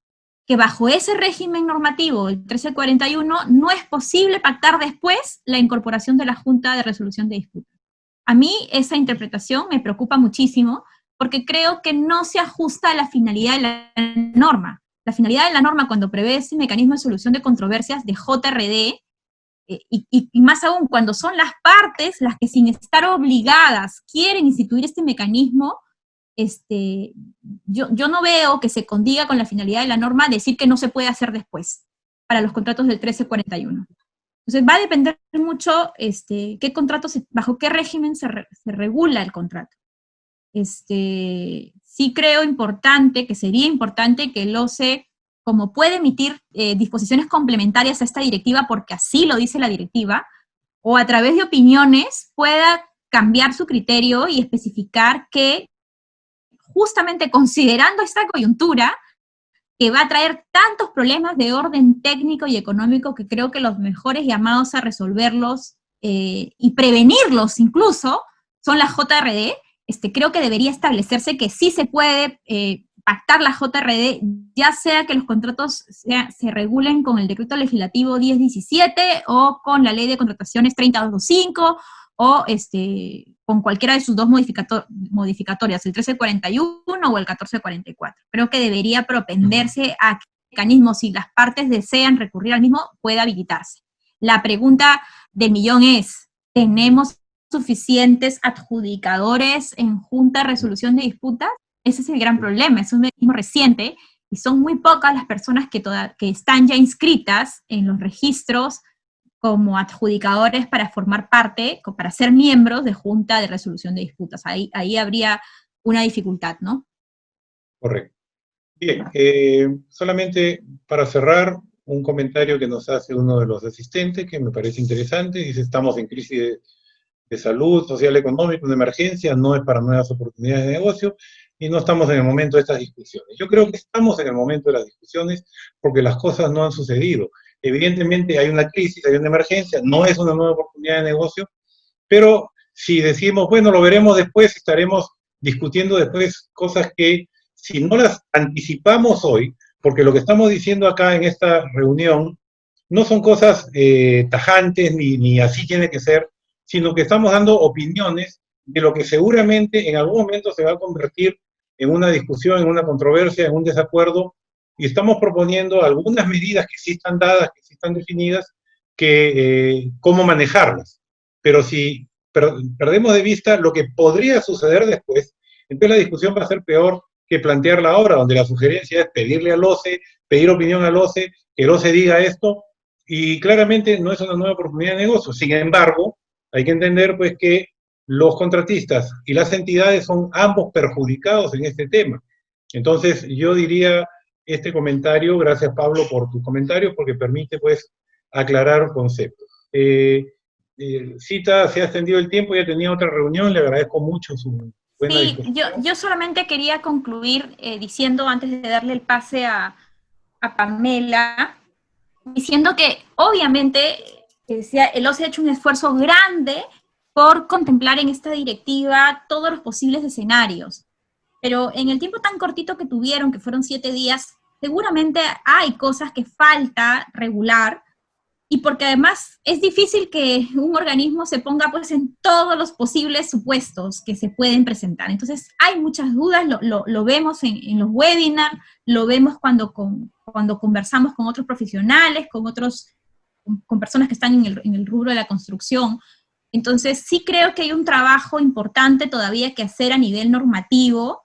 que bajo ese régimen normativo, el 1341, no es posible pactar después la incorporación de la Junta de Resolución de Disputas. A mí esa interpretación me preocupa muchísimo porque creo que no se ajusta a la finalidad de la norma. La finalidad de la norma cuando prevé ese mecanismo de solución de controversias de JRD, y más aún cuando son las partes las que sin estar obligadas quieren instituir este mecanismo, yo no veo que se condiga con la finalidad de la norma decir que no se puede hacer después para los contratos del 1341. Entonces va a depender mucho qué contrato, bajo qué régimen se regula el contrato. Sí creo que sería importante que el OCE, como puede emitir disposiciones complementarias a esta directiva, porque así lo dice la directiva, o a través de opiniones pueda cambiar su criterio y especificar que, justamente considerando esta coyuntura, que va a traer tantos problemas de orden técnico y económico, que creo que los mejores llamados a resolverlos y prevenirlos incluso son las JRD. Creo que debería establecerse que sí se puede pactar la JRD, ya sea que los contratos se regulen con el decreto legislativo 1017 o con la ley de contrataciones 30225 o con cualquiera de sus dos modificatorias, el 1341 o el 1444. Creo que debería propenderse a que el mecanismo, si las partes desean recurrir al mismo, pueda habilitarse. La pregunta del millón es, ¿tenemos suficientes adjudicadores en Junta de Resolución de Disputas? Ese es el gran problema, es un mecanismo reciente y son muy pocas las personas que están ya inscritas en los registros como adjudicadores para formar parte, para ser miembros de Junta de Resolución de Disputas. Ahí habría una dificultad, ¿no? Correcto. Bien, solamente para cerrar, un comentario que nos hace uno de los asistentes, que me parece interesante, dice, estamos en crisis de salud, social, económica, una emergencia, no es para nuevas oportunidades de negocio, y no estamos en el momento de estas discusiones. Yo creo que estamos en el momento de las discusiones porque las cosas no han sucedido. Evidentemente hay una crisis, hay una emergencia, no es una nueva oportunidad de negocio, pero si decimos, bueno, lo veremos después, estaremos discutiendo después cosas que, si no las anticipamos hoy, porque lo que estamos diciendo acá en esta reunión no son cosas tajantes, ni así tiene que ser, sino que estamos dando opiniones de lo que seguramente en algún momento se va a convertir en una discusión, en una controversia, en un desacuerdo, y estamos proponiendo algunas medidas que sí están dadas, que sí están definidas, que cómo manejarlas. Pero si perdemos de vista lo que podría suceder después, entonces la discusión va a ser peor que plantearla ahora, donde la sugerencia es pedirle al OCE, pedir opinión al OCE, que el OCE diga esto, y claramente no es una nueva oportunidad de negocio. Sin embargo, hay que entender pues que los contratistas y las entidades son ambos perjudicados en este tema. Entonces, yo diría este comentario, gracias Pablo por tus comentarios, porque permite pues aclarar conceptos. Cita, se ha extendido el tiempo, ya tenía otra reunión, le agradezco mucho su buena discusión. Yo solamente quería concluir diciendo, antes de darle el pase a Pamela, diciendo que obviamente el OCE ha hecho un esfuerzo grande por contemplar en esta directiva todos los posibles escenarios. Pero en el tiempo tan cortito que tuvieron, que fueron 7 días, seguramente hay cosas que falta regular, y porque además es difícil que un organismo se ponga pues en todos los posibles supuestos que se pueden presentar. Entonces hay muchas dudas, lo vemos en los webinars, lo vemos cuando conversamos con otros profesionales, con personas que están en el rubro de la construcción. Entonces sí creo que hay un trabajo importante todavía que hacer a nivel normativo,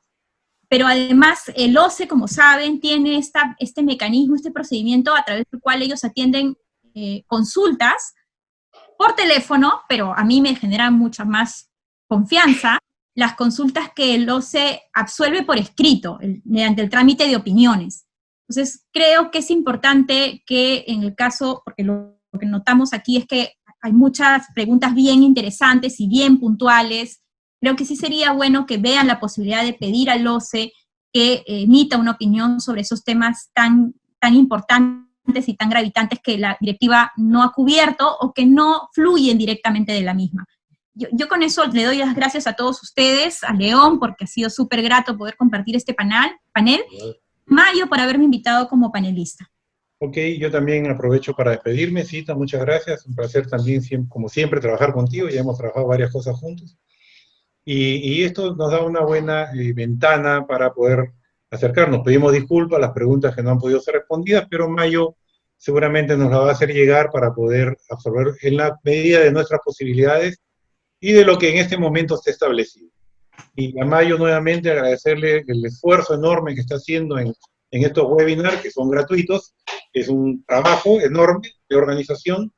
pero además el OCE, como saben, tiene este mecanismo, este procedimiento a través del cual ellos atienden consultas por teléfono, pero a mí me genera mucha más confianza las consultas que el OCE absuelve por escrito, mediante el trámite de opiniones. Entonces creo que es importante que en el caso, porque lo que notamos aquí es que hay muchas preguntas bien interesantes y bien puntuales. Creo que sí sería bueno que vean la posibilidad de pedir al OCE que emita una opinión sobre esos temas tan importantes y tan gravitantes que la directiva no ha cubierto o que no fluyen directamente de la misma. Yo con eso le doy las gracias a todos ustedes, a León, porque ha sido súper grato poder compartir este panel, Mayo por haberme invitado como panelista. Ok, yo también aprovecho para despedirme, Cita, muchas gracias, un placer también, como siempre, trabajar contigo, ya hemos trabajado varias cosas juntos. y esto nos da una buena ventana para poder acercarnos. Pedimos disculpas a las preguntas que no han podido ser respondidas, pero Mayo seguramente nos la va a hacer llegar para poder absorber en la medida de nuestras posibilidades y de lo que en este momento está establecido. Y a Mayo nuevamente agradecerle el esfuerzo enorme que está haciendo en estos webinars, que son gratuitos. Es un trabajo enorme de organización,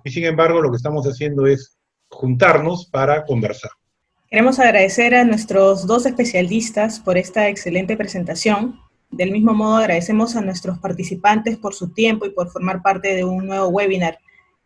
y sin embargo lo que estamos haciendo es juntarnos para conversar. Queremos agradecer a nuestros dos especialistas por esta excelente presentación. Del mismo modo, agradecemos a nuestros participantes por su tiempo y por formar parte de un nuevo webinar.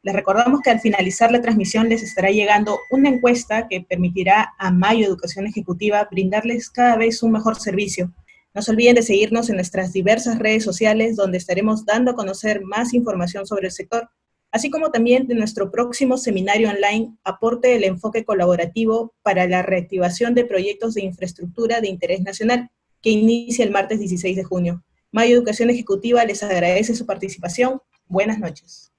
Les recordamos que al finalizar la transmisión les estará llegando una encuesta que permitirá a Mayo Educación Ejecutiva brindarles cada vez un mejor servicio. No se olviden de seguirnos en nuestras diversas redes sociales, donde estaremos dando a conocer más información sobre el sector, así como también de nuestro próximo seminario online, Aporte del enfoque colaborativo para la reactivación de proyectos de infraestructura de interés nacional, que inicia el martes 16 de junio. Mayo Educación Ejecutiva les agradece su participación. Buenas noches.